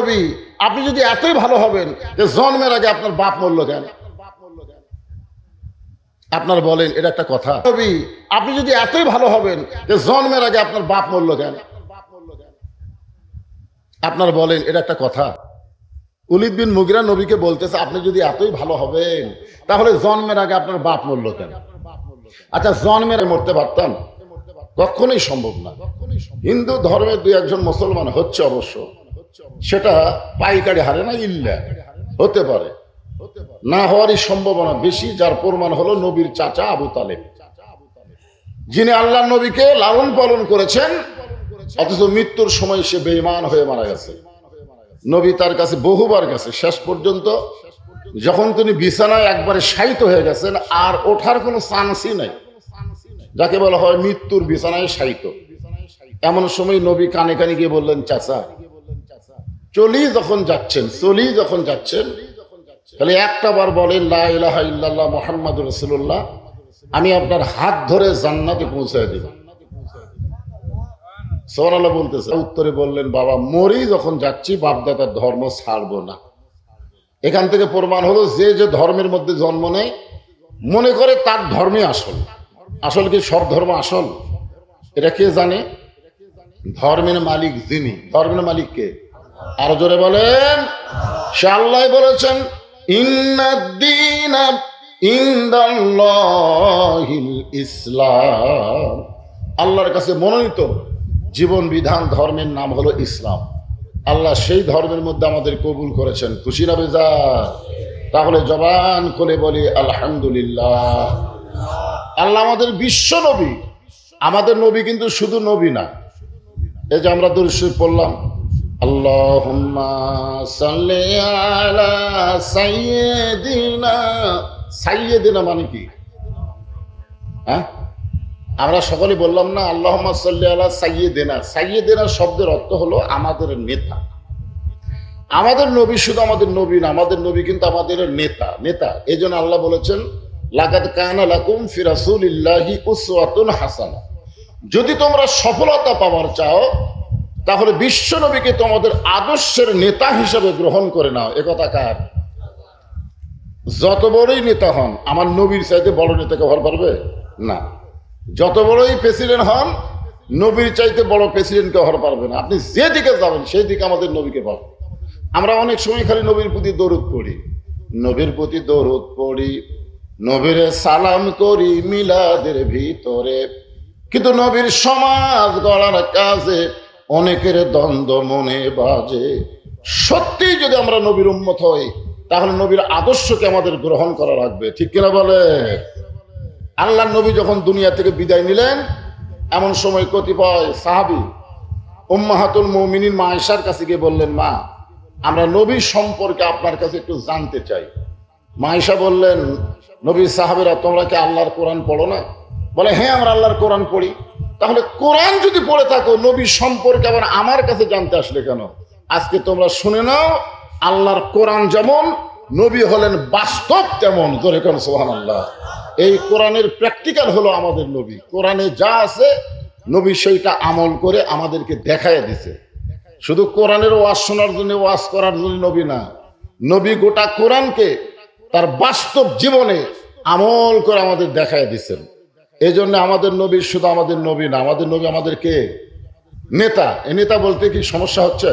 নবী আপনি যদি এতই ভালো হবেন যে জন্মের আগে আপনার বাপ মরল কেন? আপনার বলেন এটা একটা কথা? নবী আপনি যদি এতই ভালো হবেন যে জন্মের আগে আপনার বাপ মরল কেন? আপনার বলেন এটা একটা কথা? উলিদ বিন মুগিরা নবীকে বলতেছে আপনি যদি এতই ভালো হবেন তাহলে জন্মের আগে আপনার বাপ মরল কেন? আচ্ছা, জন্মের মরতে পারতাম? কখনোই সম্ভব না। হিন্দু ধর্মের দুই একজন মুসলমান হচ্ছে অবশ্য, সেটা পাইকারি হারে না, ইল্লা হতে পারে, না হওয়ারই সম্ভাবনা বেশি। যার প্রমাণ হলো নবীর চাচা আবু তালেব, যিনি আল্লাহ নবীকে লালন পালন করেছেন, অথচ মৃত্যুর সময় সে বেঈমান হয়ে মারা গেছে। নবী তার কাছে বহুবার গেছে, শেষ পর্যন্ত যখন তিনি বিছানায় একবারে শায়িত হয়ে গেছেন, আর ওঠার কোনো চান্সই নাই, যাকে বলা হয় মৃত্যুর বিছানায় শায়িত, এমন সময় নবী কানে কানে গিয়ে বললেন, চাচা চলি যখন যাচ্ছেন তাহলে একটা বার বলেন লা ইলাহা ইল্লাল্লাহ মুহাম্মাদুর রাসূলুল্লাহ, আমি আপনার হাত ধরে জান্নাতে পৌঁছায় দেব। সুবহানাল্লাহ বলতেছে। উত্তরে বললেন, বাবা মরি যখন যাচ্ছি বাপদাদার ধর্ম ছাড়বো না। এখান থেকে প্রমাণ হলো যে যে ধর্মের মধ্যে জন্ম নেয় মনে করে তার ধর্মে আসল। আসল কি সব ধর্ম আসল? এটা কে জানে? ধর্মের মালিক যিনি, ধর্মের মালিক কে? আরো জোরে বলেন। সে আল্লাহ বলেছেন, ইন্নাদ-দীনা ইনদাল্লাহিল ইসলাম, আল্লাহর কাছে মনোনীত জীবন বিধান ধর্মের নাম হলো ইসলাম। আল্লাহ সেই ধর্মের মধ্যে আমাদের কবুল করেছেন, খুশি না বেজার? তাহলে জবান খুলে বলি আলহামদুলিল্লাহ। আল্লাহ আমাদের বিশ্ব নবী, আমাদের নবী কিন্তু শুধু নবী না। এই যে আমরা দরুদ শরীফ পড়লাম, আল্লাহুম্মা সাল্লি আলা সাইয়্যিদিনা। সাইয়্যিদিনা মানে কি? হ্যাঁ, আমরা সকলে বললাম না আল্লাহুম্মা সাল্লি আলা সাইয়্যিদিনা? সাইয়্যিদিনা শব্দের অর্থ হলো আমাদের নেতা। আমাদের নবী শুধু আমাদের নবী না, আমাদের নবী কিন্তু আমাদের নেতা। এই জন্য আল্লাহ বলেছেন, লাকাদ কানা লাকুম ফি রাসূলিল্লাহি উসওয়াতুন হাসানাহ। যদি তোমরা সফলতা পাওয়ার চাও তাহলে বিশ্ব নবীকে তোমাদের আদর্শের নেতা হিসেবে গ্রহণ করে নাও। একথা কার? যত বড়ই নেতা হন, আমার নবীর চাইতে বড় নেতাকে হওয়ার পারবে না। যত বড়ই প্রেসিডেন্ট হন, নবীর চাইতে বড় প্রেসিডেন্টকে হওয়ার পারবে না। আপনি যে দিকে যাবেন সেই দিকে আমাদের নবীকে পাবেন। আমরা অনেক সময় খালি নবীর প্রতি দরুদ পড়ি, নবীরে সালাম করি মিলাদের ভিতরে, কিন্তু নবীর সমাজ গড়ার কাজে অনেকের দ্বন্দ্ব মনে বাজে। সত্যি যদি আমরা নবীর উম্মত হই তাহলে নবীর আদর্শকে আমাদের গ্রহণ করা লাগবে, ঠিক কিনা বলে? আল্লাহ নবী যখন দুনিয়া থেকে বিদায় নিলেন, এমন সময় কতিপয় সাহাবী উম্মাহাতুল মুমিনিন মা আয়েশার কাছে গিয়ে বললেন, মা আমরা নবী সম্পর্কে আপনার কাছে একটু জানতে চাই। মা আয়েশা বললেন, নবীর সাহাবীরা তোমরা কি আল্লাহর কোরআন পড়ো না? বলে, হ্যাঁ আমরা আল্লাহর কোরআন পড়ি। তাহলে কোরআন যদি পড়ে থাকো, নবী সম্পর্কে আবার আমার কাছে জানতে আসলে কেন? আজকে তোমরা শুনে নাও, আল্লাহর কোরআন যেমন, নবী হলেন বাস্তব তেমন। জোরে কোন সুবহানাল্লাহ। এই কোরআনের প্র্যাকটিক্যাল হলো আমাদের নবী। কোরআনে যা আছে নবী সেইটা আমল করে আমাদেরকে দেখায় দিছে। শুধু কোরআনের ওয়াজ শোনার জন্য, ওয়াজ করার জন্য নবী না, নবী গোটা কোরআনকে তার বাস্তব জীবনে আমল করে আমাদের দেখায় দিচ্ছেন। এই জন্য আমাদের নবী শুধু আমাদের নবী না, আমাদের নবী আমাদের কে? নেতা। এই নেতা বলতে কি সমস্যা হচ্ছে?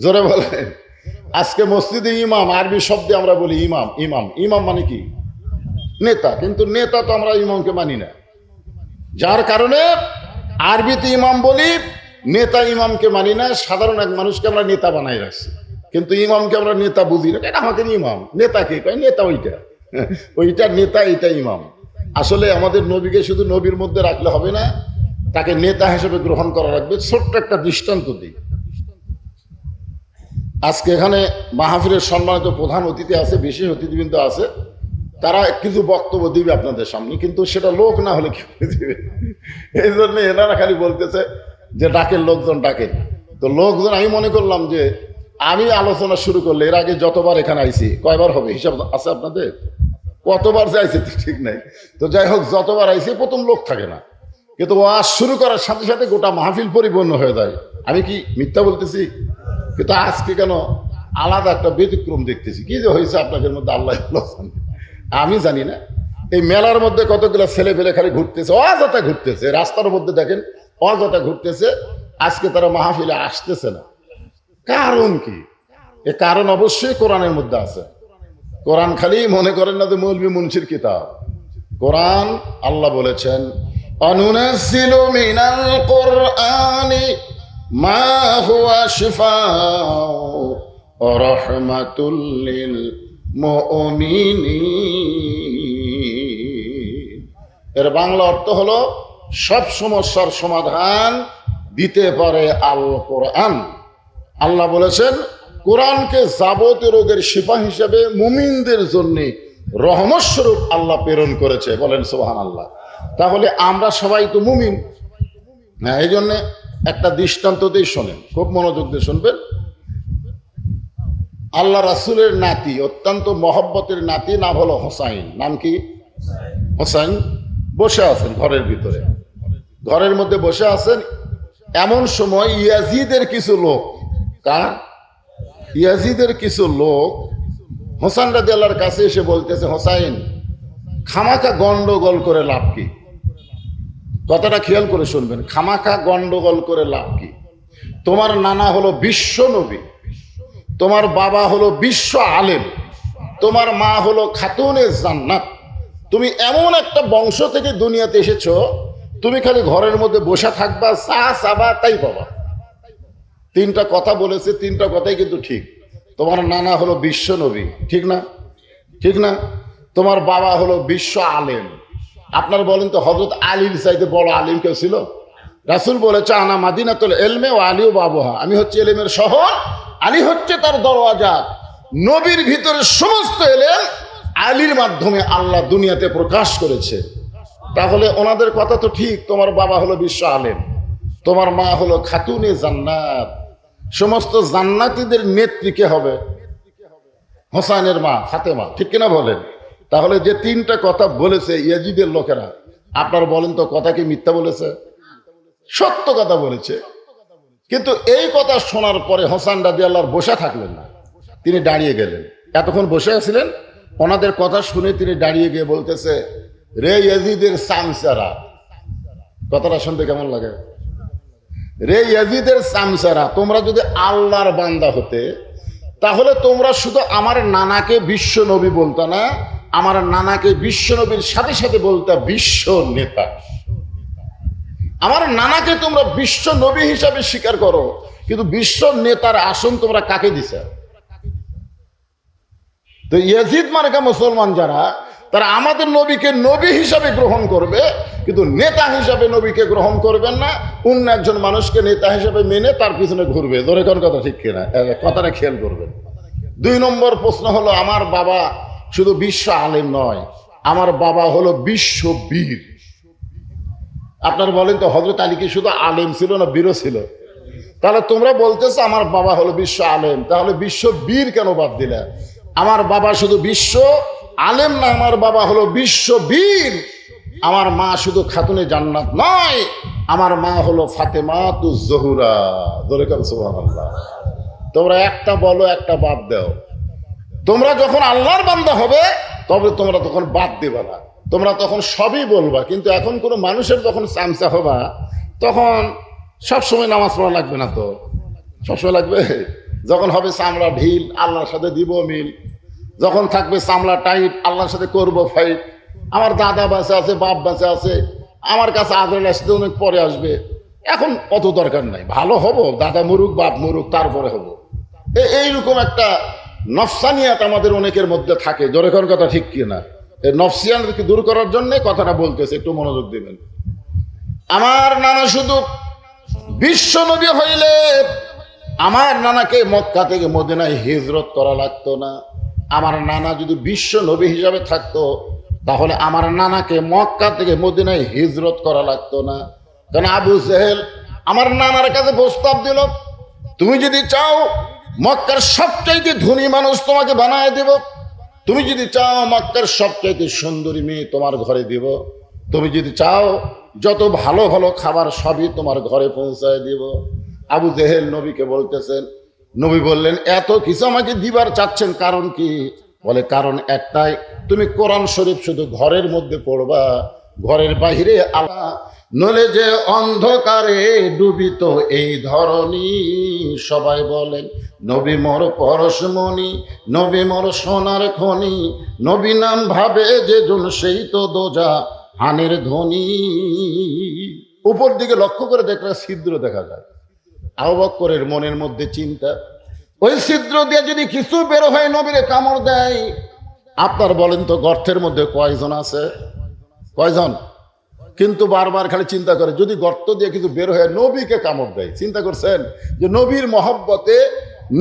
জোরে বলেন। আজকে মসজিদে ইমাম, আরবি শব্দে আমরা বলি ইমাম। ইমাম মানে কি? নেতা। কিন্তু নেতা তো আমরা ইমামকে মানি না, যার কারণে আরবিতে ইমাম বলি, নেতা ইমামকে মানি না। সাধারণ এক মানুষকে আমরা নেতা বানাই রাখছি, কিন্তু ইমামকে আমরা নেতা বুঝি না। এটা আমাদের ইমাম। নেতা কে? নেতা ওইটা নেতা, এটা ইমাম। আসলে আমাদের নবীকে শুধু নবীর মধ্যে রাখলে হবে না, তাকে নেতা হিসেবে গ্রহণ করা লাগবে। ছোট্ট একটা দৃষ্টান্ত দিই। আজকে এখানে মাহফিলের সম্মানিত প্রধান অতিথি আছে, বিশেষ অতিথিবৃন্দ আছে, তারা কিছু বক্তব্য দিবে আপনাদের সামনে, কিন্তু সেটা লোক না হলে কি দিবে? এই জন্য এনারা খালি বলতেছে যে ডাকেন, লোকজন ডাকেন। তো লোকজন, আমি মনে করলাম যে আমি আলোচনা শুরু করলে, এর আগে যতবার এখানে আইছি, কয়বার হবে হিসাব আছে আপনাদের? কতবার যে আইছে ঠিক নাই। তো যাই হোক, যতবার আইছে প্রথম লোক থাকে না, কিন্তু ওয়াজ শুরু করার সাথে সাথে গোটা মাহফিল পরিপূর্ণ হয়ে যায়। আমি কি মিথ্যা বলতেছি? কিন্তু আজকে কেন আলাদা একটা ব্যতিক্রম দেখতেছি? কি যে হয়েছে আপনাদের মধ্যে আল্লাহ জানে, আমি জানি না। এই মেলার মধ্যে কতগুলো ছেলে ফেলে খালি ঘুরতেছে, অযথা ঘুরতেছে, রাস্তার মধ্যে দেখেন অযথা ঘুরতেছে। আজকে তারা মাহফিলে আসতেছে না, কারণ কি? এ কারণ অবশ্যই কোরআনের মধ্যে আছে। কোরআন খালি মনে করেন না যে মৌলভী মুন্সির কিতাব। কোরআন আল্লাহ বলেছেন, অনুনাজ্জিলু মিনাল কুরআনি মা হুয়া শিফাউ ওয়া রাহমাতুল লিল মুমিনিন। এর বাংলা অর্থ হলো সব সমস্যার সমাধান দিতে পারে আল কোরআন। আল্লাহ বলেছেন কোরআনকে যাবতীয় রোগের শিফা হিসেবে মুমিনদের জন্য রহমত স্বরূপ আল্লাহ প্রেরণ করেছে। বলেন সুবহানাল্লাহ। তাহলে আমরা সবাই তো মুমিন। হ্যাঁ, এই জন্য একটা দৃষ্টান্ত দিয়ে শোনেন, খুব মনোযোগ দিয়ে শুনবেন। আল্লাহ রাসূলের নাতি, অত্যন্ত মহব্বতের নাতি, নাম হলো হোসাইন। নাম কি? হোসাইন। বসে আছেন ঘরের ভিতরে, ঘরের মধ্যে বসে আছেন। এমন সময় ইয়াজিদের কিছু লোক, ইয়াজিদের কিছু লোক হোসেন রাদিয়াল্লাহর কাছে এসে বলতেছে, হোসাইন, খামাখা গন্ডগোল করে লাভ কি? কথাটা খেয়াল করে শুনবেন, খামাখা গন্ডগোল করে লাভ কি? তোমার নানা হলো বিশ্ব নবী, তোমার বাবা হলো বিশ্ব আলেম, তোমার মা হলো খাতুনে জান্নাত, তুমি এমন একটা বংশ থেকে দুনিয়াতে এসেছো, তুমি খালি ঘরের মধ্যে বসে থাকবা, চা চাবা তাই পাবা। তিনটা কথা বলেছে, তিনটা কথাই কিন্তু ঠিক। তোমার নানা হলো বিশ্ব নবী, ঠিক না? ঠিক না? তোমার বাবা হলো বিশ্ব আলেম। আপনারা বলেন তো, হযরত আলীর চাইতে বড় আলিম কেউ ছিল? রাসূল বলেছে, আনা মাদিনাতুল ইলমি ওয়া আলী বাবুহা, আমি হচ্ছে ইলমের শহর, আলী হচ্ছে তার দরওয়াজা। নবীর ভিতরে সমস্ত ইলম আলীর মাধ্যমে আল্লাহ দুনিয়াতে প্রকাশ করেছে। তাহলে ওনাদের কথা তো ঠিক, তোমার বাবা হলো বিশ্ব আলেম, তোমার মা হলো খাতুনে জান্নাত, সমস্ত জান্নাতীদের নেত্রী কে হবে? হোসাইনের মা ফাতেমা, ঠিক কিনা বলেন? তাহলে যে তিনটা কথা বলেছে ইয়াজিদের লোকেরা, আপনারা বলেন তো কথা কি মিথ্যা বলেছে? সত্য কথা বলেছে। কিন্তু এই কথা শোনার পরে হোসেন রাদিয়াল্লাহু বসে থাকলেন না, তিনি দাঁড়িয়ে গেলেন। এতক্ষণ বসে আছিলেন, ওনাদের কথা শুনে তিনি দাঁড়িয়ে গিয়ে বলতেছে, রে ইয়াজিদের সামসারা। কথাটা শুনতে কেমন লাগে? রে ইয়াজিদের সামসারা, তোমরা যদি আল্লাহর বান্দা হতে, তাহলে তোমরা শুধু আমার নানাকে বিশ্ব নবী বলতো না, আমার নানাকে বিশ্ব নবীর সাথে সাথে বলতে বিশ্ব নেতা। আমার নানাকে তোমরা বিশ্ব নবী হিসাবে স্বীকার করো, কিন্তু বিশ্ব নেতার আসন তোমরা কাকে দিছে? তো ইয়াজিদ মার্কা মুসলমান যারা, তারা আমাদের নবীকে নবী হিসাবে গ্রহণ করবে, কিন্তু নেতা হিসাবে নবীকে গ্রহণ করবেন না। অন্য একজন মানুষকে নেতা হিসাবে মেনে তার পিছনে ঘুরবে। ধরে কোন কথা ঠিক কিনা? কথাটা খেয়াল করবেন। 2 নম্বর প্রশ্ন হলো, আমার বাবা শুধু বিশ্ব আলেম নয়, আমার বাবা হলো বিশ্ব বীর। আপনারা বলেন তো, হযরত আলী কি শুধু আলেম ছিল না বীরও ছিল? তাহলে তোমরা বলতেছো আমার বাবা হলো বিশ্ব আলেম, তাহলে বিশ্ব বীর কেন বাদ দিলে? আমার বাবা শুধু বিশ্ব আলেম না, আমার বাবা হলো বিশ্ব বীর। আমার মা শুধু খাতুনে জান্নাত নয়, আমার মা হলো ফাতেমাতুজ জোহরা। ধরে কার সুবহানাল্লাহ। তোমরা একটা বলো, একটা বাদ দাও। তোমরা যখন আল্লাহর বান্দা হবে, তবে তোমরা তখন বাদ দিবা না, তোমরা তখন সবই বলবা। কিন্তু এখন কোনো মানুষের যখন চামচা হবা, তখন সবসময় নামাজ পড়া লাগবে না তো? সবসময় লাগবে? যখন হবে চামড়া ঢিল, আল্লাহর সাথে দিব মিল। যখন থাকবে চামড়া টাইট, আল্লাহর সাথে করবো ফাইট। আমার দাদা বাঁচে আছে, বাপ বাঁচে আছে, আমার কাছে আজরাইল আসতে অনেক পরে আসবে, এখন অত দরকার নাই, ভালো হব, দাদা মরুক বাপ মরুক তারপরে হবো। এইরকম একটা নফসানিয়াত আমাদের অনেকের মধ্যে থাকে। জোরে কোন কথা ঠিক কিনা? এই নফসিয়াতকে দূর করার জন্য কথাটা বলতেছে, একটু মনোযোগ দিবেন। আমার নানা শুধু বিশ্ব নবী হইলে আমার নানাকে মক্কা থেকে মদিনায় হিজরত করা লাগতো না। আমার নানা যদি বিশ্ব নবী হিসাবে থাকতো, তাহলে আমার নানাকে মক্কা থেকে মদিনায় হিজরত করা লাগতো না। কারণ আবু জেহেল আমার নানার কাছে প্রস্তাব দিল, তুমি যদি চাও মক্কার সবচাইতে ধনী মানুষ তোমাকে বানায় দেব, তুমি যদি চাও মক্কার সবচাইতে সুন্দরী মেয়ে তোমার ঘরে দিব, তুমি যদি চাও যত ভালো ভালো খাবার সবই তোমার ঘরে পৌঁছায় দিব। আবু জেহেল নবীকে বলতেছেন, নবী বললেন, এত কিছু আমাকে দিবার চাচ্ছেন, কারণ কি? বলে, কারণ একটাই, তুমি কোরআন শরীফ শুধু ঘরের মধ্যে পড়বা, ঘরের বাহিরে আল্লাহ, নলে যে অন্ধকারে ডুবিত এই ধরনী। সবাই বলেন, নবী মোর পরশমণি, নবী মোর সোনার খনি, নবী নাম ভাবে যে জন সেই তো দোজা হানের ধ্বনি। উপর দিকে লক্ষ্য করে দেখলে ছিদ্র দেখা যায়। আবু বকরের মনের মধ্যে চিন্তা, ওই ছিদ্র দিয়ে যদি কিছু বের হয় নবীরে কামড় দেয়, আপনার বলেন তো গর্তের মধ্যে কয়জন আছে? কয়জন? কিন্তু বারবার খালি চিন্তা করে, যদি গর্ত দিয়ে কিছু বের হয়ে নবীকে কামড় দেয়। চিন্তা করছেন যে নবীর মহব্বতে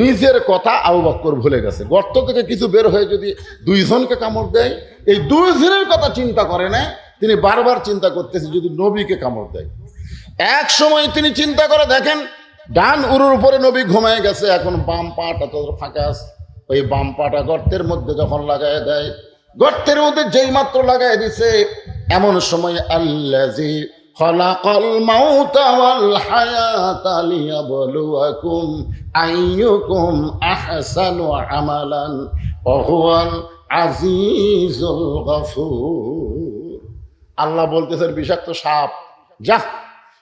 নিজের কথা আবু বকর ভুলে গেছে। গর্ত থেকে কিছু বের হয়ে যদি দুইজনকে কামড় দেয়, এই দুইজনের কথা চিন্তা করে না, তিনি বারবার চিন্তা করতেছে যদি নবীকে কামড় দেয়। এক সময় তিনি চিন্তা করে দেখেন, ডান উরুর উপরে নবী ঘুমায় গেছে, এখন বাম পাটা তো ফাঁকা আছে। ওই বাম পাটা গর্তের মধ্যে যখন লাগায় দেয়, গর্তের মধ্যে যেই মাত্র লাগায় দিছে, এমন সময় আল্লাযী খালাকাল মাউতা ওয়াল হায়াতা লিয়াবলুয়াকুম আইয়ুকুম আহসানু আমালান ওয়া হুয়াল আজিজুল গফুর। আল্লাহ বলতেছেন, বিষাক্ত সাপ, যা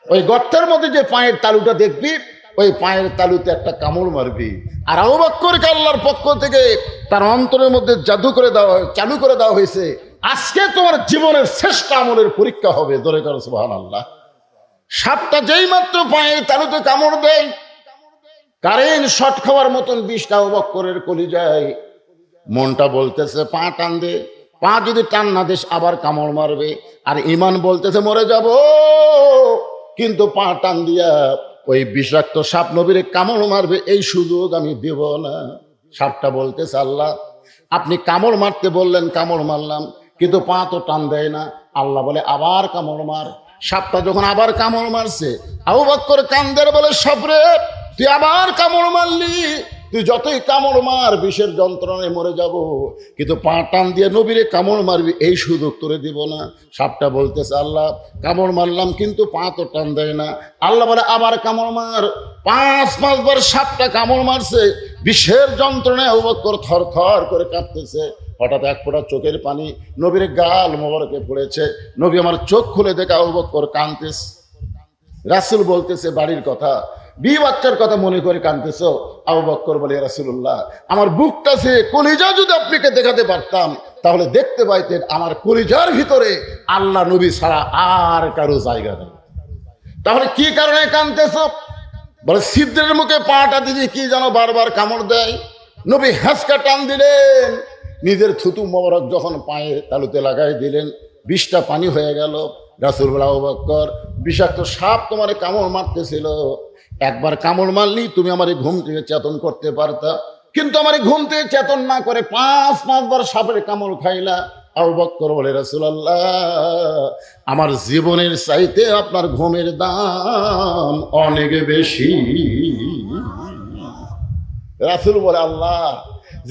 ওই গর্তের মধ্যে যে পায়ের তালুটা দেখবি, ওই পায়ের তালুতে একটা কামড় মারবি। আর আবু বকরকে আল্লাহর পক্ষ থেকে তার অন্তরের মধ্যে চালু করে দেওয়া হয়েছে, আজকে তোমার জীবনের শ্রেষ্ঠ আমলের পরীক্ষা হবে। জোরে করো সুবহানাল্লাহ। সাপটা যেই মাত্র পায়ের তালুতে কামড় দেয়, কারেন্ট শর্ট খাওয়ার মতন বিষটা আবু বকরের কলিজায়। মনটা বলতেছে পা টান দে, পা যদি টান না দিস আবার কামড় মারবে। আর ইমান বলতেছে মরে যাব, কিন্তু পা টান দিয়া ওই বিষাক্ত সাপ নবীরে কামড় মারবে, এই সুযোগ আমি দেব না। সাপটা বলতেছে, আল্লাহ আপনি কামড় মারতে বললেন, কামড় মারলাম, কিন্তু পা তো টান দেয় না। আল্লাহ বলে, আবার কামড় মার। সাপটা যখন আবার কামড় মারছে, আবু বকর কান্দের বলে, সাপরে তুই আবার কামড় মারলি, তুই যতই কামড় মার বিষের যন্ত্রণায় মরে যাব, কিন্তু পা টান দিয়ে নবীরে কামড় মারবি, এই সুযোগ তোরে দিব না। সাপটা বলতেছে, আল্লাহ কামড় মারলাম, কিন্তু পা তো টান দেয় না। আল্লাহ বলে, আবার কামড় মার। 5-5 বার সাপটা কামড় মারছে, বিষের যন্ত্রণায় আবু বকর থর থর করে কাঁপতেছে। হঠাৎ এক ফোঁটা চোখের পানি নবীর গাল মোবারকে পড়েছে। নবী আমার চোখ খুলে দেখে আবু বকর কাঁদতেছে। রাসূল বলতেছে, বাড়ির কথা, বিয়ে বাচ্চার কথা মনে করে কাঁদতেছো? আবু বকর বলে, রাসূলুল্লাহ আমার বুকটা সে কলিজা যদি আপনাকে দেখাতে পারতাম, তাহলে দেখতে পাইতেন আমার কলিজার ভিতরে আল্লাহ নবী ছাড়া আর কারো জায়গা নেই। তাহলে কি কারণে কাঁদতেছো? বলে, ছিদ্রের মুখে পাটা দিয়ে কি যেন বারবার কামড় দেয়। নবী হ্যাঁচকা টান দিলেন, নিজের থুতু মোবারক যখন পায়ে তালুতে লাগাই দিলেন, বিষটা পানি হয়ে গেল। রাসূল বলে, আবু বকর বিষাক্ত সাপ তোমার কামড় মারতেছিল, একবার কামড় মারলি তুমি আমার ঘুম থেকে চেতন করতে পারতা, কিন্তু আমার ঘুম থেকে চেতন না করে 5-5 বার সাপের কামড় খাইলা। আবু বকর বলে, রাসূলুল্লাহ আমার জীবনের চাইতে আপনার ঘুমের দাম অনেক বেশি। রাসূল বলে, আল্লাহ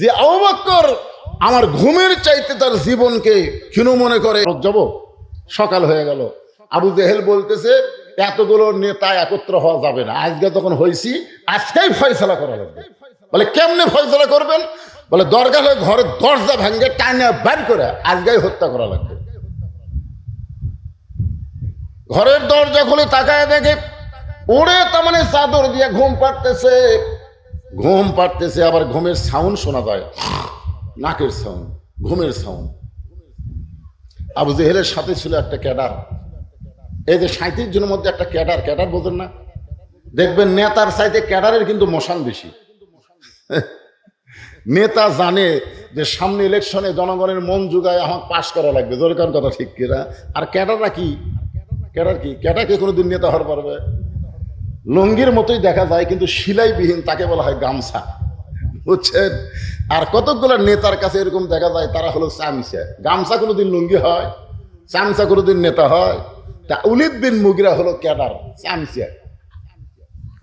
যে আবু বকর আমার ঘুমের চাইতে তার জীবনকে ক্ষীণ মনে করে। যাব, সকাল হয়ে গেল। আবু জেহেল বলতেছে, এতগুলো নেতা একত্র হওয়া যাবে না, আজকে তখন হয়েছি, আজকেই ফয়সালা করা লাগবে। বলে, কেমনে ফয়সালা করবেন? বলে, দরকার হলে ঘরের দরজা ভাঙ্গে টাইনা বের করে আজকেই হত্যা করা লাগবে। ঘরের দরজা খুলে তাকায় দেখে ওরে তার মানে চাদর দিয়ে ঘুম পাড়তেছে, আবার ঘুমের সাউন্ড শোনা যায়, নাকের সাউন্ড, ঘুমের সাউন্ড। আবু জেহেলের সাথে ছিল একটা ক্যাডার। এই যে 37 জনের মধ্যে একটা ক্যাডার বোঝেন না? দেখবেন নেতার চাইতে ক্যাডারের কিন্তু মশান বেশি। নেতা জানে যে সামনে ইলেকশনে জনগণের মন জুগায় আমার পাশ করা লাগবে, দরকার কথা ঠিক কিনা। আর ক্যাডাররা কি, ক্যাডারকে কোনোদিন নেতা হওয়ার পারবে? লুঙ্গির মতোই দেখা যায়, কিন্তু সিলাইবিহীন, তাকে বলা হয় গামছা, বুঝছেন? আর কতগুলো নেতার কাছে এরকম দেখা যায়, তারা হলো চামচা। গামছা কোনোদিন লুঙ্গি হয়, চামচা কোনোদিন নেতা হয়। তা উলিদ বিন মুগিরা হলো ক্যাডার, চামচা।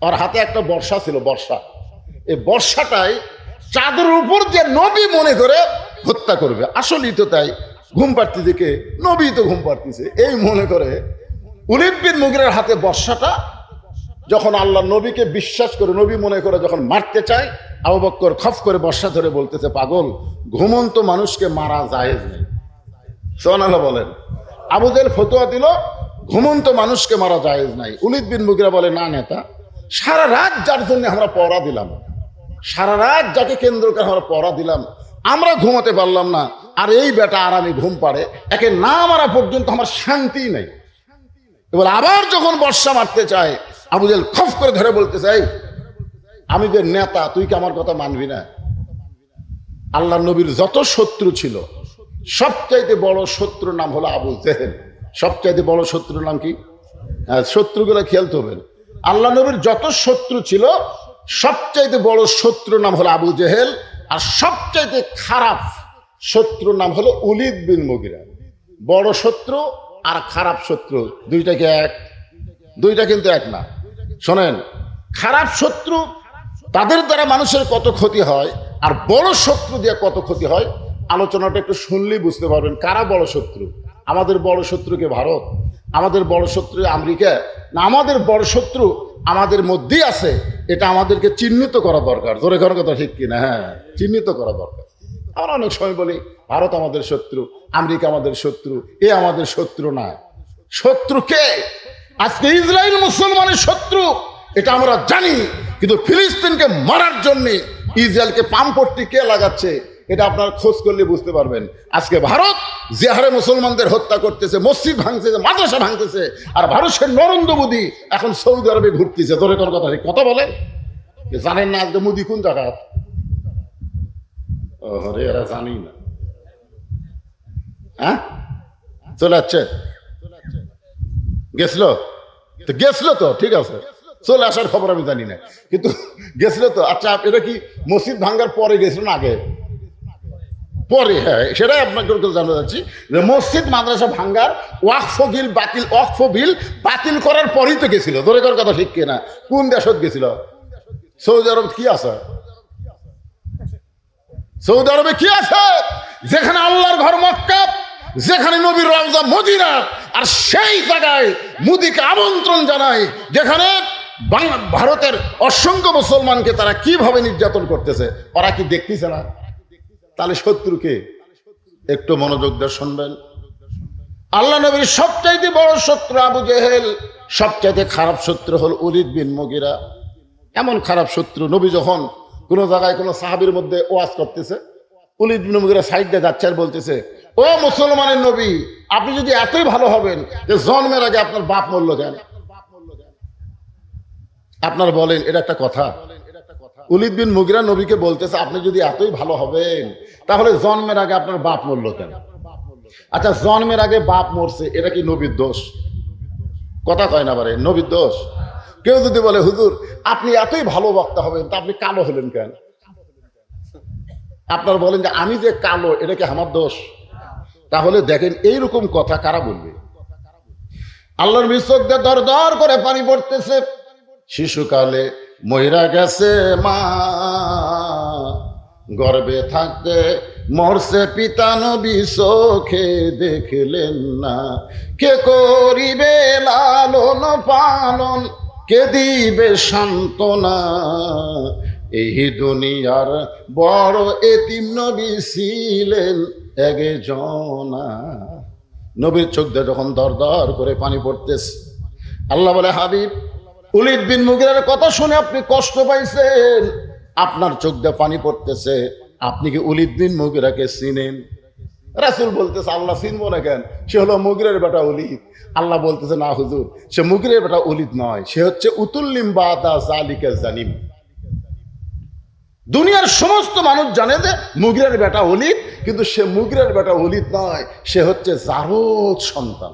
আর হাতে একটা বর্ষা ছিল, বর্ষা। এই বর্ষাটাই চাঁদের উপর যে নবী মনে করে হত্যা করবে। আসলেই তো তাই, ঘুম পাড়তে দেখে নবী তো ঘুম পাড়তেছে এই মনে করে উলিদ বিন মুগিরার হাতে বর্ষাটা যখন আল্লাহ নবীকে বিশ্বাস করে, নবী মনে করে যখন মারতে চায়, আবু বকর খপ করে বর্ষা ধরে বলতেছে, পাগল, ঘুমন্ত মানুষকে মারা জায়েজ নেই। সুবহানাল্লাহ বলেন। আবু জেহেল ফতোয়া দিল ঘুমন্ত মানুষকে মারা জায়েজ নাই। ওলীদ বিন মুগীরা বলে, না নেতা, সারা রাত যার জন্য আমরা পহরা দিলাম, সারা রাত যাকে কেন্দ্র করে আমরা পহরা দিলাম, আমরা ঘুমাতে পারলাম না, আর এই বেটা আরামে ঘুম পাড়ে, একে না মারা পর্যন্ত আমার শান্তি নেই। এবার আবার যখন বর্ষা মারতে চায়, আবু জেহেল খপ করে ধরে বলতে চাই, আমি যে নেতা, তুই কি আমার কথা মানবি না? আল্লাহ নবীর যত শত্রু ছিল, সবচাইতে বড় শত্রুর নাম হলো আবু জেহেল। সবচাইতে বড় শত্রুর নাম কি? শত্রুগুলো খেলতে হবে। আল্লাহ নবীর যত শত্রু ছিল, সবচাইতে বড় শত্রুর নাম হলো আবু জেহেল, আর সবচাইতে খারাপ শত্রুর নাম হলো ওলীদ বিন মুগীরা। বড় শত্রু আর খারাপ শত্রু দুইটা কি এক? দুইটা কিন্তু এক না। শোনেন, খারাপ শত্রু তাদের দ্বারা মানুষের কত ক্ষতি হয়, আর বড় শত্রু দিয়ে কত ক্ষতি হয়, আলোচনাটা একটু শুনলেই বুঝতে পারবেন কারা বড় শত্রু। আমাদের বড় শত্রুকে ভারত, আমাদের বড় শত্রু আমেরিকা, না আমাদের বড় শত্রু আমাদের মধ্যেই আছে। এটা আমাদেরকে চিহ্নিত করা দরকার। জোরে করার কথা ঠিক কিনা? হ্যাঁ, চিহ্নিত করা দরকার। আমরা অনেক সময় বলি ভারত আমাদের শত্রু, আমেরিকা আমাদের শত্রু, এ আমাদের শত্রু না। শত্রু কে? আজকে ইসরায়েল মুসলমানের শত্রু, এটা আমরা জানি, কিন্তু ফিলিস্তিনকে মারার জন্য ইসরায়েলকে পামপট্টি কে লাগাচ্ছে, এটা আপনার খোঁজ করলে বুঝতে পারবেন। আজকে ভারত যে হারে মুসলমানদের হত্যা করতেছে, মসজিদ ভাঙতেছে, মাদ্রাসা ভাঙতেছে, আর ভারতের নরেন্দ্র মোদী এখন সৌদি আরবে ঘুরতেছে। ধরে কোন কথা কথা বলেন, জানেন না আজকে মোদী কোন জায়গায়? ওরে, এরা জানি না। হ্যাঁ, চলে যাচ্ছে, গেছিল তো, গেছিল তো, ঠিক আছে, চলে আসার খবর আমি জানি না, কিন্তু গেছিল তো। আচ্ছা, এটা কি মসজিদ ভাঙ্গার পরে গেছিল না আগে? পরে। হ্যাঁ, সেটাই আপনাকে জানতে চাচ্ছি যে মসজিদ মাদ্রাসা ভাঙ্গার ওয়াকফ বিল বাতিল করার পরেই তো গেছিল। ধরে করার কথা ঠিক কিনা? কোন দেশত গেছিল? সৌদি আরব। কি আছে সৌদি আরবে? কি আছে? যেখানে আল্লাহর ঘর মক্কা, যেখানে নবীর রওজা মদিনা, আর সেই জায়গায় মোদীকে আমন্ত্রণ জানায়, যেখানে ভারতের অসংখ্য মুসলমানকে তারা কিভাবে নির্যাতন করতেছে, ওরা কি দেখতেছে না? তাহলে শত্রুকে একটু মনোযোগ দিয়ে শুনবেন। আল্লাহ নবীর সবচাইতে বড় শত্রু আবু জেহেল, সবচাইতে খারাপ শত্রু হল ওলীদ বিন মুগীরা। এমন খারাপ শত্রু, নবী যখন কোনো জায়গায় কোনো সাহাবীর মধ্যে ওয়াজ করতেছে, ওলীদ বিন মুগীরা সাইড দিয়ে যাচ্ছে আর বলতেছে, ও মুসলমানের নবী, আপনি যদি এতই ভালো হবেন যে জন্মের আগে আপনার বাপ মরল কেন? আপনার বলেন, এটা একটা কথা? ওলীদ বিন মুগীরা নবীকে বলতেছে, আপনি যদি এতই ভালো হবেন তাহলে জন্মের আগে আপনার বাপ মরল কেন? আচ্ছা, জন্মের আগে বাপ মরছে, এটা কি নবীর দোষ? কথা কয় না পারে, নবীর দোষ? কেউ যদি বলে, হুজুর আপনি এতই ভালো বক্তা হবেন, তা আপনি কালো হলেন কেন? আপনার বলেন যে আমি যে কালো, এটা কি আমার দোষ? তাহলে দেখেন, এইরকম কথা কারা বলবে? আল্লাহর চোখ দিয়ে দর দর করে পানি পড়তেছে। শিশুকালে মইরা গেছে মা, গর্ভে থাকতে মরছে পিতা, নবী চোখে দেখলেন না। কে করিবে লালন পালন, কে দিবে সান্ত্বনা? এই দুনিয়ার বড় এতিম নবী ছিলেন একজনা। নবীর চোখ দিয়ে যখন দর দর করে পানি পড়তেছে, আল্লাহ বলে, হাবিব, ওলীদ বিন মুগীরার কথা শুনে আপনি কষ্ট পাইছেন, আপনার চোখ দিয়ে পানি পড়তেছে, আপনি কি ওলীদ বিন মুগীরাকে চিনেন? রাসূল বলতেছে, আল্লাহ চিনবো না কেন? সে হলো মুগীরার বেটা ওলীদ। আল্লাহ বলতেছে, না হুজুর, সে মুগীরার বেটা ওলীদ নয়, সে হচ্ছে উতুল্লিম বাদা জালিকা জানিম। দুনিয়ার সমস্ত মানুষ জানে যে মুগীরার বেটা ওলীদ, কিন্তু সে মুগীরার বেটা ওলীদ নয়, সে হচ্ছে জারদ সন্তান।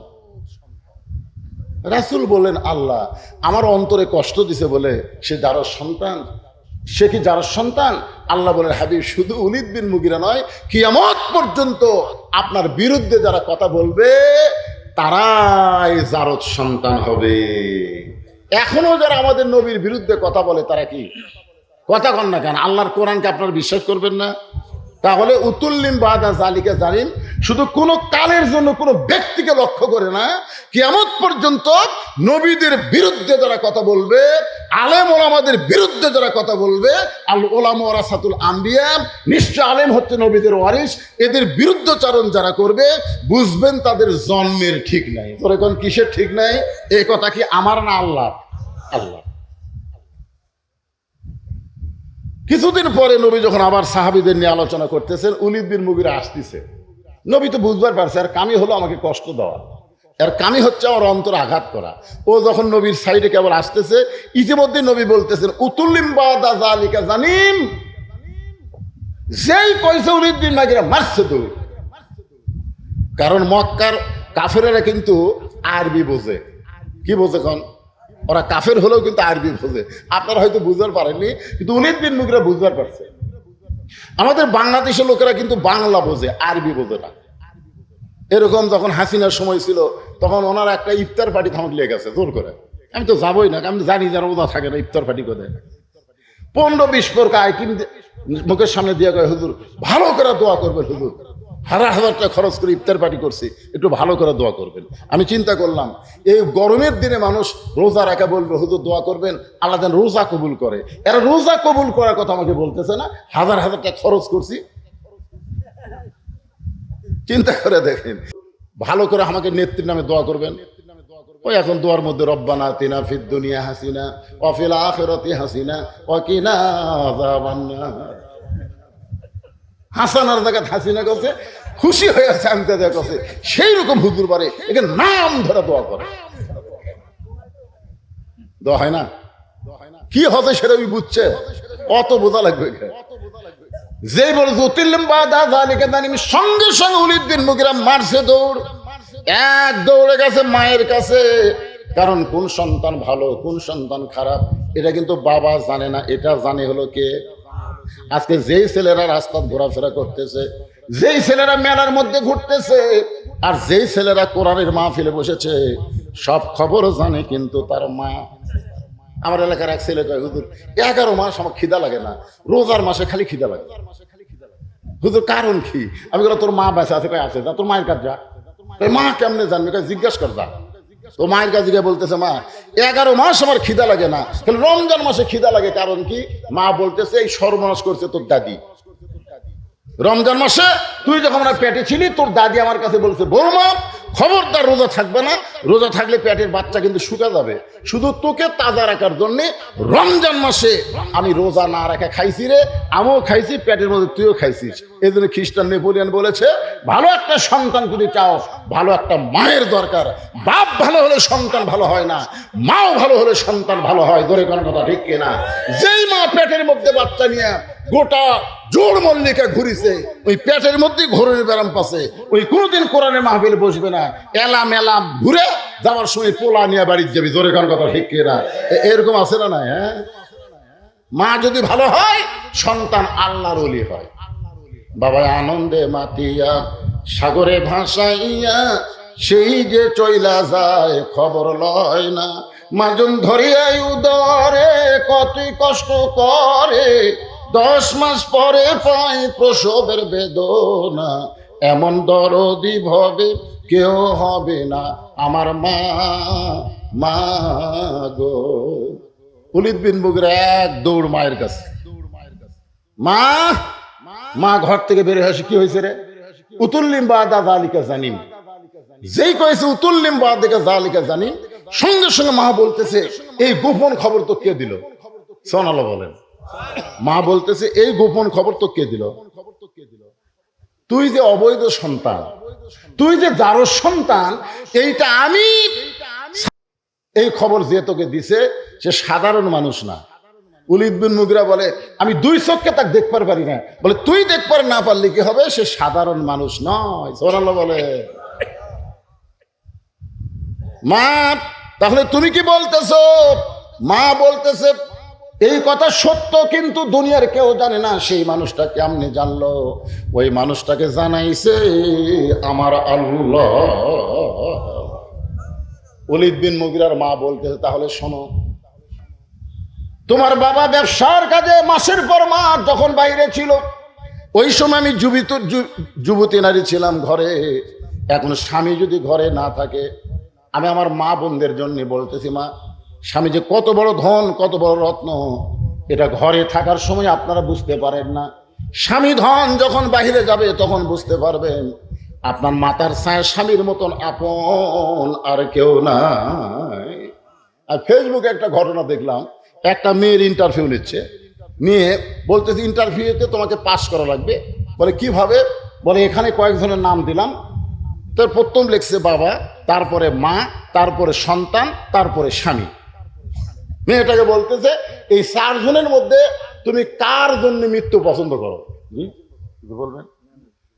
রাসূল বললেন, আল্লাহ আমার অন্তরে কষ্ট দিছে বলে সে জারদ সন্তান। সে কি জারদ সন্তান? আল্লাহ বলেন, হাবিব, শুধু ওলীদ বিন মুগীরা নয়, কিয়ামত পর্যন্ত আপনার বিরুদ্ধে যারা কথা বলবে তারাই জারদ সন্তান হবে। এখনো যারা আমাদের নবীর বিরুদ্ধে কথা বলে, তারা কি কথা কন না কেন? আল্লাহর কোরআনকে আপনারা বিশ্বাস করবেন না? তাহলে উতুল্লিম বাদা জালিকা জানিম শুধু কোনো কালের জন্য কোনো ব্যক্তিকে লক্ষ্য করে না, কিয়ামত পর্যন্ত নবীদের বিরুদ্ধে যারা কথা বলবে, আলেম ওলামাদের বিরুদ্ধে যারা কথা বলবে, আল ওলামা ওয়ারাসাতুল আম্বিয়া, নিশ্চয় আলেম হচ্ছে নবীদের ওয়ারিস, এদের বিরুদ্ধচারণ যারা করবে বুঝবেন তাদের জন্মের ঠিক নাই। তোর এখন কিসের ঠিক নাই? এই কথা কি আমার না আল্লাহ? আল্লাহ। কিছুদিন পরে নবী যখন আবার সাহাবীদের নিয়ে আলোচনা করতেছেন, উলিদ বিন মুগিরা আসতেছে। নবী তো বুঝবার পারছে আর কামি হলো আমাকে কষ্ট দেওয়া, আর কামি হচ্ছে আমার অন্তর আঘাত করা। ও যখন নবীর সাইডে কেবল আসতেছে, ইতিমধ্যে নবী বলতেছেন উতুল্লিম বাদা জালিকা জানিম, যেই কইছে উলিদ বিন মুগিরা মারছে দৌড়। কারণ মক্কার কাফেরেরা কিন্তু আরবি বোঝে। কি বোঝে কোন? ওরা কাফের হলেও কিন্তু আরবি বোঝে। আপনারা হয়তো বুঝতে পারেননি, কিন্তু উলিদ বিন মুগিরা বুঝতে পারছে। আমাদের বাংলাদেশের লোকেরা কিন্তু বাংলা বোঝে, আরবি বোঝে না। এরকম যখন হাসিনার সময় ছিল তখন ওনার একটা ইফতার পার্টি থামক লেগে গেছে জোর করে। আমি তো যাবোই না, আমি জানি যারা ওদা থাকে না ইফতার পার্টি করে 15-20 প্রকার আইটেম মুখের সামনে দিয়ে কয় হুজুর ভালো করে দোয়া করবেন, হুজুর হাজার টাকা খরচ করে ইফতার পার্টি করছি, একটু ভালো করে দোয়া করবেন। আমি চিন্তা করলাম এই গরমের দিনে মানুষ রোজা রাখা বলবে হুজুর দোয়া করবেন, আল্লাহ যেন রোজা কবুল করে। এরা রোজা কবুল করার কথা আমাকে বলতেছে না, হাজার টাকা খরচ করছি। চিন্তা করে দেখেন, ভালো করে আমাকে নেত্রীর নামে দোয়া করবেন। ওই এখন দোয়ার মধ্যে রব্বানা আতিনা ফিদ দুনিয়া হাসিনা ওয়া ফিল আখিরাতি হাসিনা ওয়া কিনা আযাবান্নার। হাসানার জায়গায় হাসিনা করছে, খুশি হয়ে আছে আমি তাদের কাছে, সেই রকম হুজুর বারে এখানে নাম ধরে দোয়া করে। দোয়া হয় না? কি হবে সেটা বুঝছে, অত বোঝা লাগবে। যেই বলে জ্যোতির্লিম বাদা জালিকা জানিম, সঙ্গে সঙ্গে উলিদ বিন মুগিরা মারছে দৌড়, এক দৌড়ে গেছে মায়ের কাছে। কারণ কোন সন্তান ভালো কোন সন্তান খারাপ এটা কিন্তু বাবা জানে না, এটা জানে হলো কে? আজকে যেই ছেলেরা রাস্তা ঘোরাফেরা করতেছে, যেই ছেলেরা মেলার মধ্যে ঘুরতেছে, আর যেই ছেলেরা কোরআনের মাহফিলে বসেছে, সব খবর জানে কিন্তু তার মা। আমার এলাকার এক ছেলে কয় হুজুর 11 মাস আমার খিদা লাগে না, রোজার মাসে খালি খিদা লাগে। হুজুর কারণ কি? আমি বললাম তোর মা বেঁচে আছে? কয় আছে। যা তোর মায়ের কাছে যা। মা কেমনে জানবে? জিজ্ঞাসা কর যা। তো মায়ের কাছে গিয়ে বলতেছে মা 11 মাস আমার খিদা লাগে না, রমজান মাসে খিদা লাগে। কারণ কি? মা বলতেছে এই সর্বনাশ করছে তোর দাদি। রমজান মাসে তুই যখন আমার পেটে ছিলি তোর দাদি আমার কাছে বলছে বৌমা খবরদার রোজা থাকবে না, রোজা থাকলে পেটের বাচ্চা কিন্তু শুকা যাবে। শুধু তোকে তাজা রাখার জন্য রমজান মাসে আমি রোজা না রাখা খাইছি রে, আমিও খাইছি, পেটের মধ্যে তুইও খাইছিস। এই জন্য খ্রিস্টান নেপোলিয়ান বলেছে ভালো একটা সন্তান যদি চাও ভালো একটা মায়ের দরকার। বাপ ভালো হলে সন্তান ভালো হয় না, মাও ভালো হলে সন্তান ভালো হয়। ধরে কোনো কথা ঠিক কিনা? যেই মা পেটের মধ্যে বাচ্চা নিয়ে গোটা জোর মল্লিকা ঘুরিছে, ওই পেটের মধ্যে ঘোরের ব্যারাম পাশে, ওই কোনোদিন কোরআনের মাহফিলে বসবে না। এলাম এলাম ঘুরে যাওয়ার সময় পোলা নিয়ে বাড়ির যাবি। জোরে কোন কথা ঠিক কিনা? এরকম আছে না? হ্যাঁ, মা যদি ভালো হয় সন্তান আল্লাহর ওলি হয়। বাবা আনন্দে মাতিয়া সাগরে ভাসাইয়া সেই যে চইলা যায় খবর লয় না। মাজন ধরিয়াই উদরে কত কষ্ট করে, 10 মাস পরে পায় প্রসবের বেদনা। এমন দরদি ভবে কেউ হবে না আমার মা, মা গো। উলিদ বিন মুগিরা এক দৌড় মায়ের কাছে। মা মা ঘর থেকে বের হয়ে আসে, কি হয়েছে রে? উতুল্লিম বাদা জালিকা জানিম। যেই কয়েছে উতুল্লিম বাদা জালিকা জানিম, সঙ্গে সঙ্গে মা বলতেছে এই গোপন খবর তো কে দিল? সুবহানাল্লাহ বলেন। মা বলতেছে এই গোপন খবর তো কে দিল? তুই যে অবৈধ সন্তান, তুই যে যার সন্তান, এইটা আমি। এই খবর যে তোকে দিছে সে সাধারণ মানুষ না। উলিদ বিন মুগিরা বলে আমি 2 চোখে তাকে দেখতে পারি না। বলে তুই দেখতে না পারলে কি হবে? সে সাধারণ মানুষ নয়। সুবহানাল্লাহ বলে। মা তাহলে তুমি কি বলতেছো? মা বলতেছে এই কথা সত্য, কিন্তু দুনিয়ার কেউ জানে না। সেই মানুষটা কেমনে জানলো? ওই মানুষটাকে জানাইছে আমার আল্লাহ। ওলীদ বিন মুগিরার মা বলতেছে তাহলে শোনো, তোমার বাবা ব্যবসার কাজে মাসের পর মাস যখন বাইরে ছিল, ওই সময় আমি যুবতী নারী ছিলাম ঘরে। এখন স্বামী যদি ঘরে না থাকে, আমি আমার মা বোনদের জন্য বলতেছি, মা, স্বামী যে কত বড় ধন, কত বড় রত্ন, এটা ঘরে থাকার সময় আপনারা বুঝতে পারেন না। স্বামী ধন যখন বাহিরে যাবে তখন বুঝতে পারবেন। আপনার মাতার ছায়া স্বামীর মতন আপন আর কেউ নাই। আর ফেসবুকে একটা ঘটনা দেখলাম, একটা মেয়ের ইন্টারভিউ নিচ্ছে, নিয়ে বলতেছে ইন্টারভিউতে তোমাকে পাস করা লাগবে। বলে কিভাবে? বলে এখানে কয়েকজনের নাম দিলাম, তার প্রথম লিখছে বাবা, তারপরে মা, তারপরে সন্তান, তারপরে স্বামী। মেয়েটাকে বলতেছে এই 4 জনের মধ্যে তুমি কার জন্য মৃত্যু পছন্দ করো? বলবেন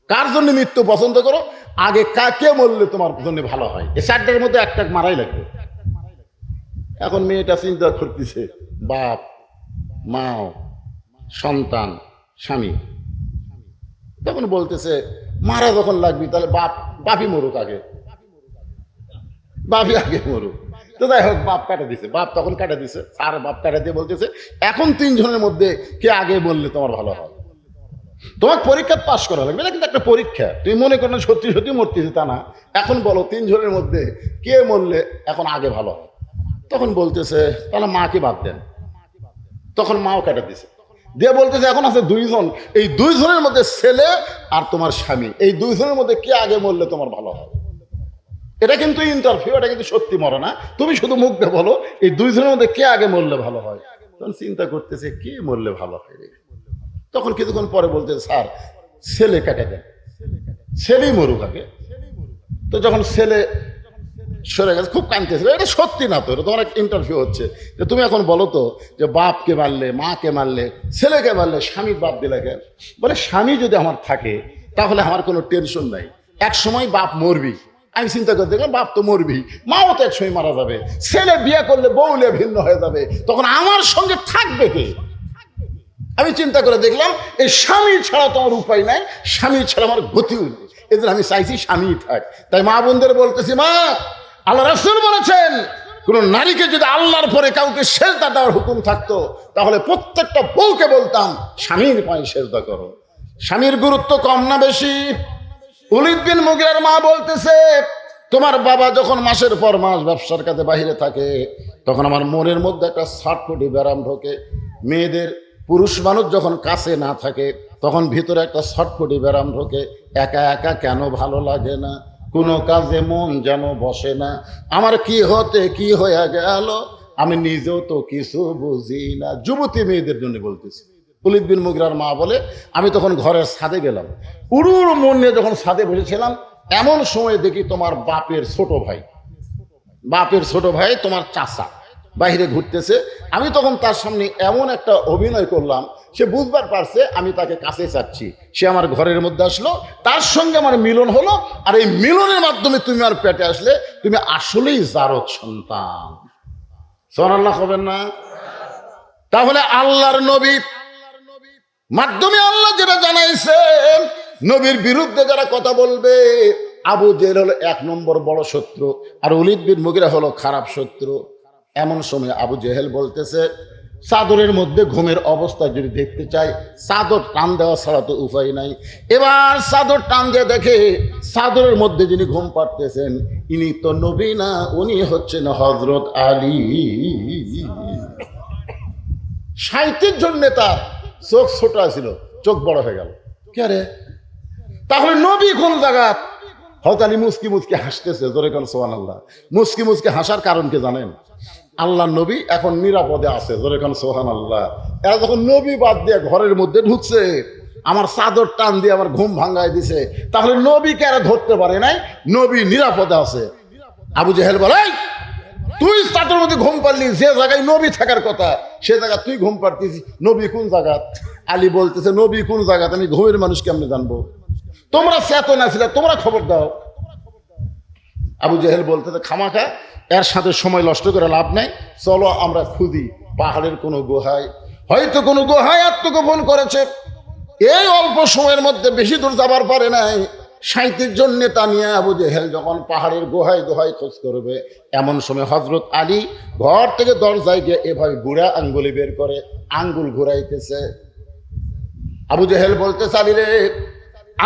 কার জন্য মৃত্যু পছন্দ করো, আগে কাকে মরলে তোমার জন্য ভালো হয়? এই 4টার মধ্যে একটা মারাই লাগবে। এখন মেয়েটা চিন্তা করতেছে বাপ, মা, সন্তান, স্বামী। তখন বলতেছে মারা যখন লাগবি তাহলে বাপই মরুক আগে, বাপই আগে মরুক। তো যাই হোক, বাপ কাটা দিছে, বাপ তখন কাটা দিছে। আর বাপ কাটা দিয়ে বলতেছে এখন 3 জনের মধ্যে কে আগে বললে তোমার ভালো হয়? তোমার পরীক্ষা পাস করা লাগবে না, কিন্তু একটা পরীক্ষা, তুমি মনে করো না সত্যি সত্যি মরতেছে তা না। এখন বলো 3 জনের মধ্যে কে মরলে এখন আগে ভালো হয়? তখন বলতেছে তাহলে মাকে বাদ দেন। তখন মাও কাটা দিছে, দিয়ে বলতেছে এখন আছে 2 জন, এই 2 জনের মধ্যে ছেলে আর তোমার স্বামী, এই 2 জনের মধ্যে কে আগে মরলে তোমার ভালো হয়? এটা কিন্তু ইন্টারভিউ, এটা কিন্তু সত্যি মরে না, তুমি শুধু মুখ দিয়ে বলো এই 2 জনের মধ্যে কে আগে মরলে ভালো হয়। তখন চিন্তা করতেছে কে মরলে ভালো হয় রে। তখন কিছুক্ষণ পরে বলতেছে স্যার ছেলে কেটে দেন, ছেলেই মরুক আগে। তো যখন ছেলে সরে গেছে, খুব কাঁদতেছিল, এটা সত্যি না তো, এটা তোমার একটা ইন্টারভিউ হচ্ছে, যে তুমি এখন বলো তো যে বাপকে মারলে, মাকে মারলে, ছেলেকে মারলে, স্বামী বাদ দিলে কেন? বলে স্বামী যদি আমার থাকে তাহলে আমার কোনো টেনশন নাই, এক সময় বাপ মরবি। আমি চিন্তা করে দেখলাম বাপ তো মরবি, মাও তো এক সময় মারা যাবে, ছেলে বিয়ে করলে বউলে ভিন্ন হয়ে যাবে, তখন আমার সঙ্গে থাকবে কে? আমি চিন্তা করে দেখলাম এই স্বামী ছাড়া তো আমার উপায় নাই, স্বামী ছাড়া আমার গতিও নেই, এদের আমি চাইছি স্বামী থাক। তাই মা বোনদের বলতেছি, মা, আল্লাহ রাসূল বলেছেন কোন নারীকে যদি আল্লাহর পরে কাউকে সেজদা দেওয়ার হুকুম থাকতো তাহলে প্রত্যেকটা বউকে বলতাম স্বামীর পায়ে সেজদা করো। স্বামীর গুরুত্ব কম না বেশি? ওলীদ বিন মুগীরার মা বলতেছে তোমার বাবা যখন মাসের পর মাস ব্যবসার কাজে বাহিরে থাকে তখন আমার মনের মধ্যে একটা ছটফটি ব্যারাম ঢোকে। মেয়েদের, পুরুষ মানুষ যখন কাছে না থাকে তখন ভিতরে একটা ছটফটি ব্যারাম ঢোকে, একা একা কেন ভালো লাগে না, কোনো কাজে মন যেন বসে না, আমার কি হতে কি হয়ে গেল, আমি নিজেও তো কিছু বুঝি না। যুবতী মেয়েদের জন্য বলতেছি। ওলীদ বিন মুগীরার মা বলে আমি তখন ঘরের ছাদে গেলাম, উড়ুর মন নিয়ে যখন ছাদে বসেছিলাম এমন সময় দেখি তোমার বাপের ছোট ভাই তোমার চাচা বাইরে ঘুরতেছে। আমি তখন তার সামনে এমন একটা অভিনয় করলাম, সে বুঝবার পারছে আমি তাকে কাছে চাচ্ছি, সে আমার ঘরের মধ্যে আসলো, তার সঙ্গে আমার মিলন হলো, আর এই মিলনের মাধ্যমে তুমি আর পেটে আসলে, তুমি আসলেই জারদ সন্তান। সুবহানাল্লাহ হবেন না? তাহলে আল্লাহর নবী মাধ্যমে আল্লাহ যেটা জানাইছেন, নবীর বিরুদ্ধে যারা কথা বলবে, আবু জেহেল হলো 1 নম্বর বড় শত্রু, আর ওলীদ বিন মুগীরা হলো খারাপ শত্রু। এমন সময় আবু জেহেল বলতেছে চাদরের মধ্যে ঘুমের অবস্থা যদি দেখতে চাই চাদর টান দেওয়া ছাড়া তো উপায় নাই। এবার চাদর টান দিয়ে দেখে চাদরের মধ্যে যিনি ঘুম পাড়তেছেন ইনি তো নবী না, উনি হচ্ছেন হযরত আলী। 37 জন নেতা, চোখ ছোট ছিল, চোখ বড় হয়ে গেল। কে রে? তাহলে নবী কোন জায়গা? হযরত আলী মুস্কি মুস্কি হাসতেছে, জোরে কোন সুবহানাল্লাহ। মুস্কি মুস্কি হাসার কারণ কি জানেন? আল্লাহ নবী এখন নিরাপদে আছে, জোরে কোন সুবহানাল্লাহ। এরা যখন নবী বাদ দিয়ে ঘরের মধ্যে ঢুকছে, আমার চাদর টান দিয়ে আমার ঘুম ভাঙায় দিছে, তাহলে নবীকে এরা ধরতে পারে নাই, নবী নিরাপদে আছে। আবু জেহেল বলে তুই চাদর মধ্যে ঘুম পারলি, যে জায়গায় নবী থাকার কথা সে জায়গা তুই ঘুম পারতিস, নবী কোন জায়গা? আলী বলতেছে নবী কোন জায়গা আমি ঘুমের মানুষ কেমনে জানবো? তোমরা চেতনা ছিল, তোমরা খবর দাও। আবু জেহেল বলতেছে খামাখা এর সাথে সময় নষ্ট করে লাভ নাই, চলো আমরা খুঁজি পাহাড়ের কোনো গুহায়, হয়তো কোনো গুহায় আত্মগোপন করেছে। এই অল্প সময়ের মধ্যে বেশি দূর যাবার পারে নাই, 37 জন নেতা নিয়ে আবু জেহেল যখন পাহাড়ের গুহায় খোঁজ করবে, এমন সময় হযরত আলী ঘর থেকে দরজায় গিয়ে এভাবে বুড়া আঙ্গুলি বের করে আঙ্গুল ঘুরাইতেছে। আবু জেহেল বলতেছে, আলী রে,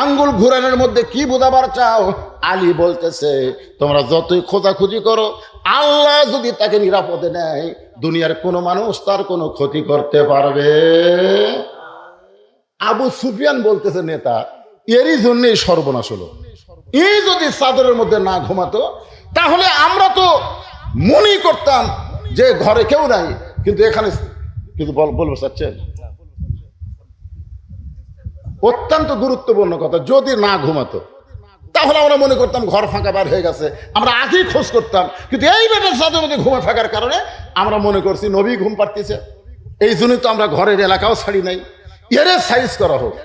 আঙ্গুল ঘুরানোর মধ্যে কি বোঝাবার চাও? আলী বলতেছে, তোমরা যতই খোঁজাখুঁজি করো, আল্লাহ যদি তাকে নিরাপদে নেয়, দুনিয়ার কোনো মানুষ তার কোনো ক্ষতি করতে পারবে। আবু সুফিয়ান বলতেছে, নেতা, এরই জন্যই সর্বনাশ হলো। এই যদি চাদরের মধ্যে না ঘুমাতো, তাহলে আমরা তো মনে করতাম যে ঘরে কেউ নাই, কিন্তু এখানে কিন্তু বলবো চাচ্ছেন, অত্যন্ত গুরুত্বপূর্ণ কথা, যদি না ঘুমাতো তাহলে আমরা মনে করতাম ঘর ফাঁকা বার হয়ে গেছে, আমরা আগেই খোঁজ করতাম। কিন্তু এই বেটার চাঁদের মধ্যে ঘুমে থাকার কারণে আমরা মনে করছি নবী ঘুম পাড়তেছে, এই জন্যই তো আমরা ঘরের এলাকাও ছাড়ি নাই, এরে সাইজ করা হোক।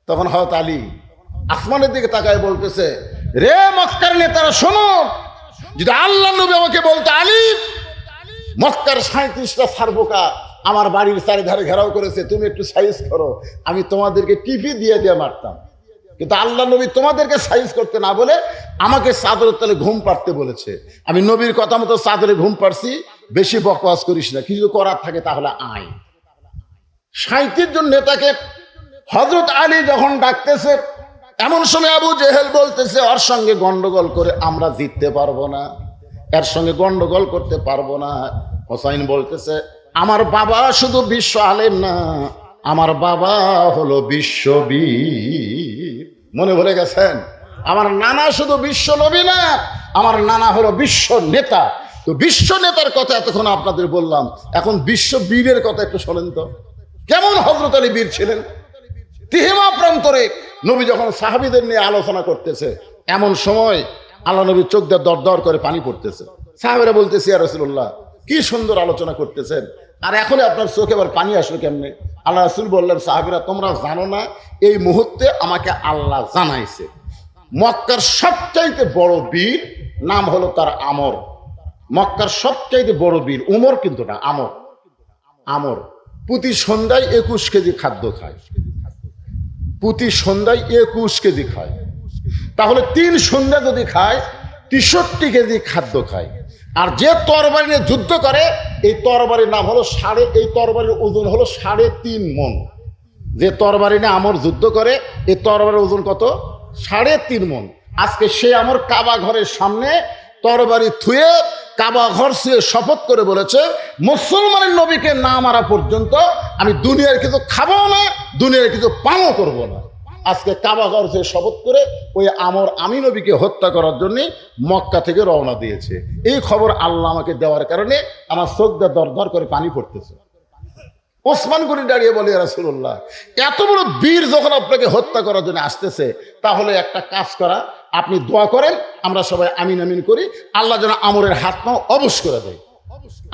তখন হয়ত আলী আসমানের দিকে তাকায় বলতেছে, রে মক্কার নেতারা শোনো, যদি আল্লাহ নবী আমাকে বলতো, আলী, মক্কার 37টা সারবোকা আমার বাড়ির চারিধারে ঘেরাও করেছে, তুমি একটু সাইজ করো, আমি তোমাদেরকে টিপি দিয়ে দিয়ে মারতাম। কিন্তু আল্লাহ নবী তোমাদেরকে সাইজ করতে না বলে আমাকে চাদরের তলে ঘুম পাড়তে বলেছে। আমি নবীর কথা মতো চাদরে ঘুম পাড়ছি। বেশি বকওয়াজ করিস না, কিছু করার থাকে তাহলে আয়। 37 জন নেতাকে হযরত আলী যখন ডাকতেছে, এমন সময় আবু জেহেল বলতেছে, ওর সঙ্গে গন্ডগোল করে আমরা জিততে পারবো না, এর সঙ্গে গন্ডগোল করতে পারবো না। হোসাইন বলতেছে, আমার বাবা শুধু বিশ্ব আলেম না, আমার বাবা হলো বিশ্ববীর। মনে ভুলে গেছেন? আমার নানা শুধু বিশ্ব নবী না, আমার নানা হলো বিশ্ব নেতা। তো বিশ্ব নেতার কথা এতক্ষণ আপনাদের বললাম, এখন বিশ্ব বীরের কথা একটু শোনেন তো, কেমন হযরত আলী বীর ছিলেন। তিহিমা প্রান্তরে নবী যখন সাহাবীদের নিয়ে আলোচনা করতেছে, এমন সময় আল্লাহ নবীর চোখ দিয়ে দর দর করে পানি পড়তেছে। সাহাবীরা বলতেছে, ইয়া রাসূলুল্লাহ, কি সুন্দর আলোচনা করতেছেন, আর এখন আপনার চোখে আবার পানি আসলো কেমনে? আল্লাহ রাসূল বললেন, সাহাবীরা, তোমরা জানো না, এই মুহূর্তে আমাকে আল্লাহ জানাইছে মক্কার সবচাইতে বড় বীর নাম হলো তার আমর। মক্কার সবচাইতে বড় বীর উমর কিন্তু না, আমর। আমর প্রতি সন্ধ্যায় 21 কেজি খাদ্য খায়, প্রতি সন্ধ্যায় 21 কেজি খায়। তাহলে 3 সন্ধ্যা যদি খায়, 63 কেজি খাদ্য খায়। আর যে তরবারি নিয়ে যুদ্ধ করে, এই তরবারির নাম হলো এই তরবারির ওজন হলো 3.5 মণ। যে তরবারি নিয়ে আমর যুদ্ধ করে, এই তরবারির ওজন কত? 3.5 মণ। আজকে সে আমর কাবা ঘরের সামনে তরবারি থুয়ে কাবা ঘর ছুঁয়ে শপথ করে বলেছে, মুসলমানের নবীকে না মারা পর্যন্ত আমি দুনিয়ার কিছু খাবো না, দুনিয়ার কিছু পানও করবো না। আজকে কাবা ঘর ছুঁয়ে শপথ করে ওই আমর আমি নবীকে হত্যা করার জন্য মক্কা থেকে রওনা দিয়েছে। এই খবর আল্লাহ আমাকে দেওয়ার কারণে আমার চোখ দিয়ে দর দর করে পানি পড়তেছে। ওসমান গনি দাঁড়িয়ে বলে, ইয়া রাসূলুল্লাহ, এত বড় বীর যখন আপনাকে হত্যা করার জন্য আসতেছে, তাহলে একটা কাজ করা, আপনি দোয়া করেন, আমরা সবাই আমিন আমিন করি, আল্লাহ যেন আমরের হাত পাও অবশ করে দেয়।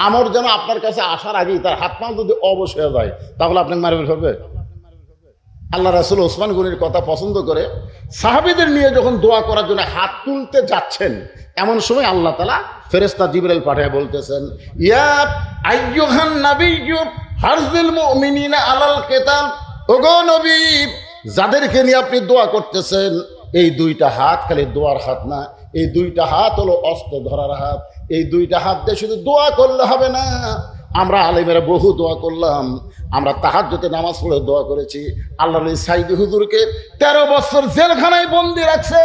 আমর যেন আপনার কাছে আসার আগেই তার হাত পাও যদি অবশ হয়ে যায়, তাহলে আপনাকে মারবে ফেলবে। আল্লাহ রাসূল ওসমান গনির কথা পছন্দ করে সাহাবীদের নিয়ে যখন দোয়া করার জন্য হাত তুলতে যাচ্ছেন, এমন সময় আল্লাহ তাআলা ফেরেশতা জিবরাইল পাঠিয়ে বলতেছেন, ইয়া আইয়ুহান নাবিয়্যু হারজিল মুমিনিনা আলাল কিতাল, ওগো নবী, যাদেরকে নিয়ে আপনি দোয়া করতেছেন, এই 2টা হাত খালি দোয়ার হাত না, এই 2টা হাত হলো অস্ত্র ধরার হাত। এই 2টা হাত দিয়ে শুধু দোয়া করলে হবে না, আমরা আলেমেরা বহু দোয়া করলাম, আমরা তাহাজ্জুদে নামাজ পড়ে দোয়া করেছি। আল্লাহর সাইদি হুজুরকে 13 বছর জেলখানায় বন্দি রাখছে,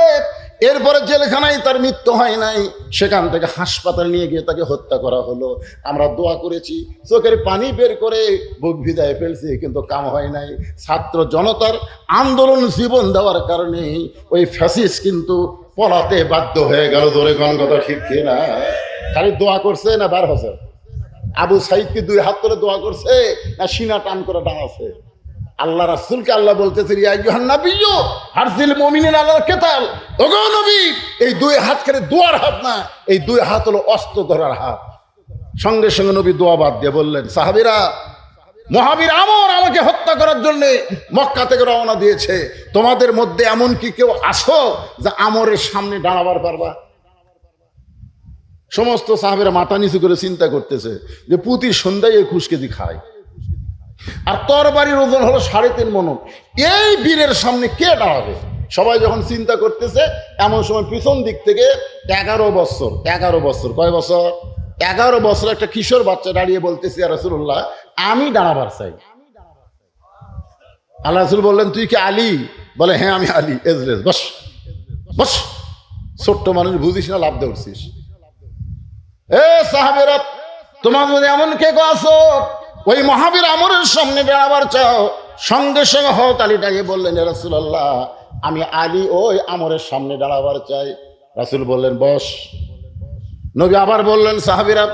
এরপরে জেলখানায় তার মৃত্যু হয় নাই, সেখান থেকে হাসপাতাল নিয়ে গিয়ে তাকে হত্যা করা হলো। আমরা দোয়া করেছি, চোখের পানি বের করে বুক ভিজায় ফেলছি, কিন্তু কাম হয় নাই। ছাত্র জনতার আন্দোলন জীবন দেওয়ার কারণে ওই ফ্যাসিস্ট কিন্তু পলাতে বাধ্য হয়ে গেল। ধরে কোন কথা ঠিক কিনা? খালি দোয়া করছে না বার হচ্ছে? আবু সাইদকে 2 হাত করে দোয়া করছে না সিনা টান করে দাঁড়াচ্ছে? আল্লাহ রাসূলকে আল্লাহ বলতেছে, ইয়া আইয়ুহান নাবিয়্যু হারজিল মুমিনিনা আলাল কিতাল, ওগো নবী, এই 2 হাত করে দোয়ার হাত না, এই 2 হাত হলো অস্ত্র ধরার হাত। সঙ্গে সঙ্গে নবী দোয়া বাদ দিয়ে বললেন, সাহাবীরা, মহাবীর আমর আমাকে হত্যা করার জন্য মক্কা থেকে রওনা দিয়েছে, তোমাদের মধ্যে এমন কি কেউ আছো যে আমরের সামনে দাঁড়াবার পারবা? সমস্ত সাহাবীরা মাথা নিচু করে চিন্তা করতেছে যে প্রতি সন্ধ্যায় 21 কেজি খায়, আর তরবারির ওজন হলো 3.5 মণ। এই বীরের সামনে কে দাঁড়াবে? সবাই যখন চিন্তা করতেছে, এমন সময় পিছন দিক থেকে 11 বছর, কয় বছর? 11 বছর একটা কিশোর বাচ্চা দাঁড়িয়ে বলতেছে, ইয়া রাসূলুল্লাহ, আমি দাঁড়াবার চাই, আল্লাহ রাসূল বললেন, তুই কি আলী? বলে, হ্যাঁ আমি আলী। এজরেজ, বস বস, ছোট্ট মানুষ বুঝিস না, লাভ দিয়ে উঠছিস। এ সাহাবেরা, তোমার মধ্যে এমন কে আছো ওই মহাবীর আমরের সামনে বেড়াবার চাও? সঙ্গে সঙ্গে হযরত আলীটাকে বললেন, ইয়া রাসূলুল্লাহ, আমি আলী ওই আমরের সামনে দাঁড়াবার চাই। রাসূল বললেন, বস। নবী আবার বললেন, সাহাবীরা,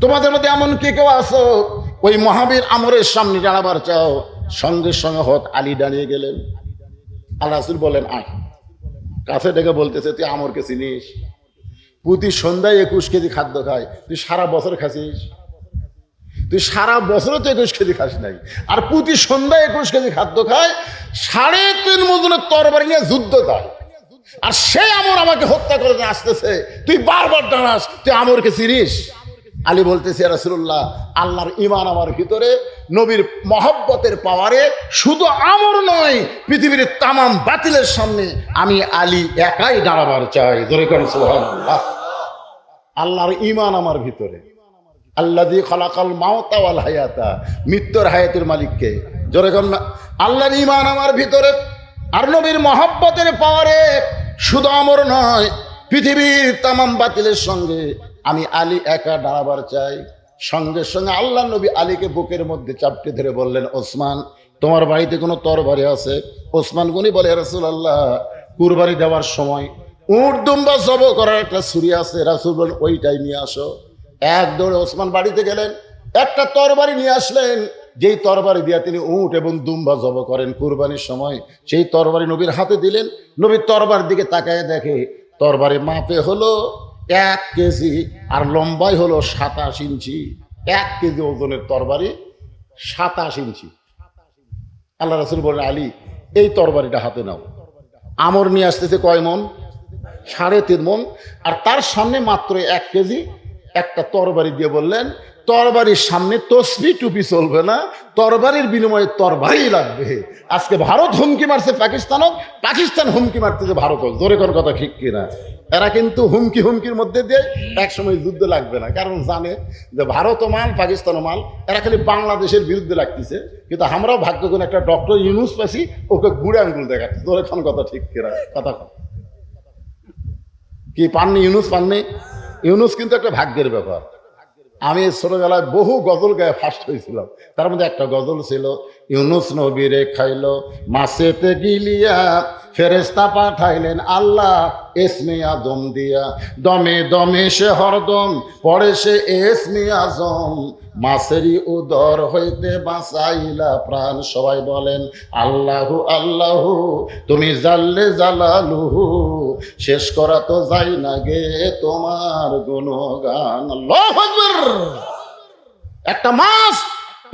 তোমাদের মধ্যে এমন কে কেউ আছো ওই মহাবীর আমরের সামনে দাঁড়াবার চাও? সঙ্গে সঙ্গে হযরত আলী দাঁড়িয়ে গেলেন। আল্লাহ রাসূল বলেন, আয়। কাছে ডেকে বলতেছে, তুই আমরকে চিনিস? প্রতি সন্ধ্যায় 21 কেজি খাদ্য খায়, তুই সারা বছর খাসিস? তুই সারা বছরও তো 21 কেজি খাস নাই, আর প্রতি সন্ধ্যায় 21 কেজি খাদ্য খায়, 3.5 মজনের তরবারি নিয়ে যুদ্ধ যায়, আর সেই আমর আমাকে হত্যা করে আসতেছে, তুই বারবার দাঁড়াস, তুই আমরকে চিনিস? আলী বলতেছে, ইয়া রাসূলুল্লাহ, আল্লাহর ঈমান আমার ভিতরে, নবীর মহব্বতের পাওয়ারে শুধু আমর নয়, পৃথিবীর তামাম বাতিলের সামনে আমি আলী একাই দাঁড়াবার চাই। জোরে করেন সুবহানাল্লাহ। আল্লাহর ঈমান আমার ভিতরে। আল্লাযী খালাকাল মাউতা ওয়াল হায়াতা, মৃত্যুর হায়াতের মালিককে। জোরে করেন না। আল্লাহর ঈমান আমার ভিতরে, আর নবীর মহব্বতের পাওয়ারে শুধু আমর নয়, পৃথিবীর তামাম বাতিলের সঙ্গে আমি আলী একা দাঁড়াবার চাই। সঙ্গে সঙ্গে আল্লাহ নবী আলীকে বুকের মধ্যে চাপটে ধরে বললেন, ওসমান, তোমার বাড়িতে কোনো তরবারি আছে? ওসমান গনি বলে, ইয়া রাসূলুল্লাহ, কুরবানি দেওয়ার সময় উট দুম্বা জবাই করার একটা ছুরি আছে। রাসূল বলেন, ওইটাই নিয়ে আসো। এক দৌড়ে ওসমান বাড়িতে গেলেন, একটা তরবারি নিয়ে আসলেন, যেই তরবারি দিয়ে তিনি উট এবং দুম্বা জবাই করেন কুরবানির সময়। সেই তরবারি নবীর হাতে দিলেন। নবীর তরবার দিকে তাকায় দেখে তরবারি মাপে হলো 1 কেজি, আর লম্বাই হলো 27 ইঞ্চি। 1 কেজি ওজনের তরবারি, 27 ইঞ্চি। আল্লাহ রাসূল বলেন, আলী, এই তরবারিটা হাতে নাও। আমর নিয়ে আসতেছে কয় মন? 3.5 মন। আর তার সামনে মাত্র 1 কেজি একটা তরবারি দিয়ে বললেন, তরবারির সামনে তসবিহ টুপি চলবে না, তরবারির বিনিময়ে তরবারি লাগবে। আজকে ভারত হুমকি মারছে পাকিস্তানও, পাকিস্তান হুমকি মারতেছে ভারতও। জোরে কোন কথা ঠিক কিনা? এরা কিন্তু হুমকির মধ্যে দিয়ে একসময় যুদ্ধ লাগবে না, কারণ জানে যে ভারতও মাল, পাকিস্তানও মাল। এরা খালি বাংলাদেশের বিরুদ্ধে লাগতেছে, কিন্তু আমরাও ভাগ্য করে একটা ডক্টর ইউনূস পাইছি, ওকে গুড়ে আঙ্গুল দেখাচ্ছে। জোরে কোন কথা ঠিক কিনা? কথা কি পাননি? ইউনূস পাননি? ইউনূস কিন্তু একটা ভাগ্যের ব্যাপার। আমি ছোটবেলায় বহু গজল গায়ে ফার্স্ট হয়েছিলাম। তার মধ্যে একটা গজল ছিল, ইউনূস নবীরে খাইলো মাছেতে গিলিয়া, ফেরেশতা পাঠাইলেন আল্লাহ এসমে আদম দিয়া, দমে দমে সে হরদম পড়ে সে এসমে আজম, মাছেরই উদর হইতে বাঁচাইলা প্রাণ। সবাই বলেন আল্লাহু আল্লাহু, তুমি জাল্লে জালালুহু, শেষ করা তো যাই না গে তোমার গুণগান। আল্লাহু আকবার। একটা মাছ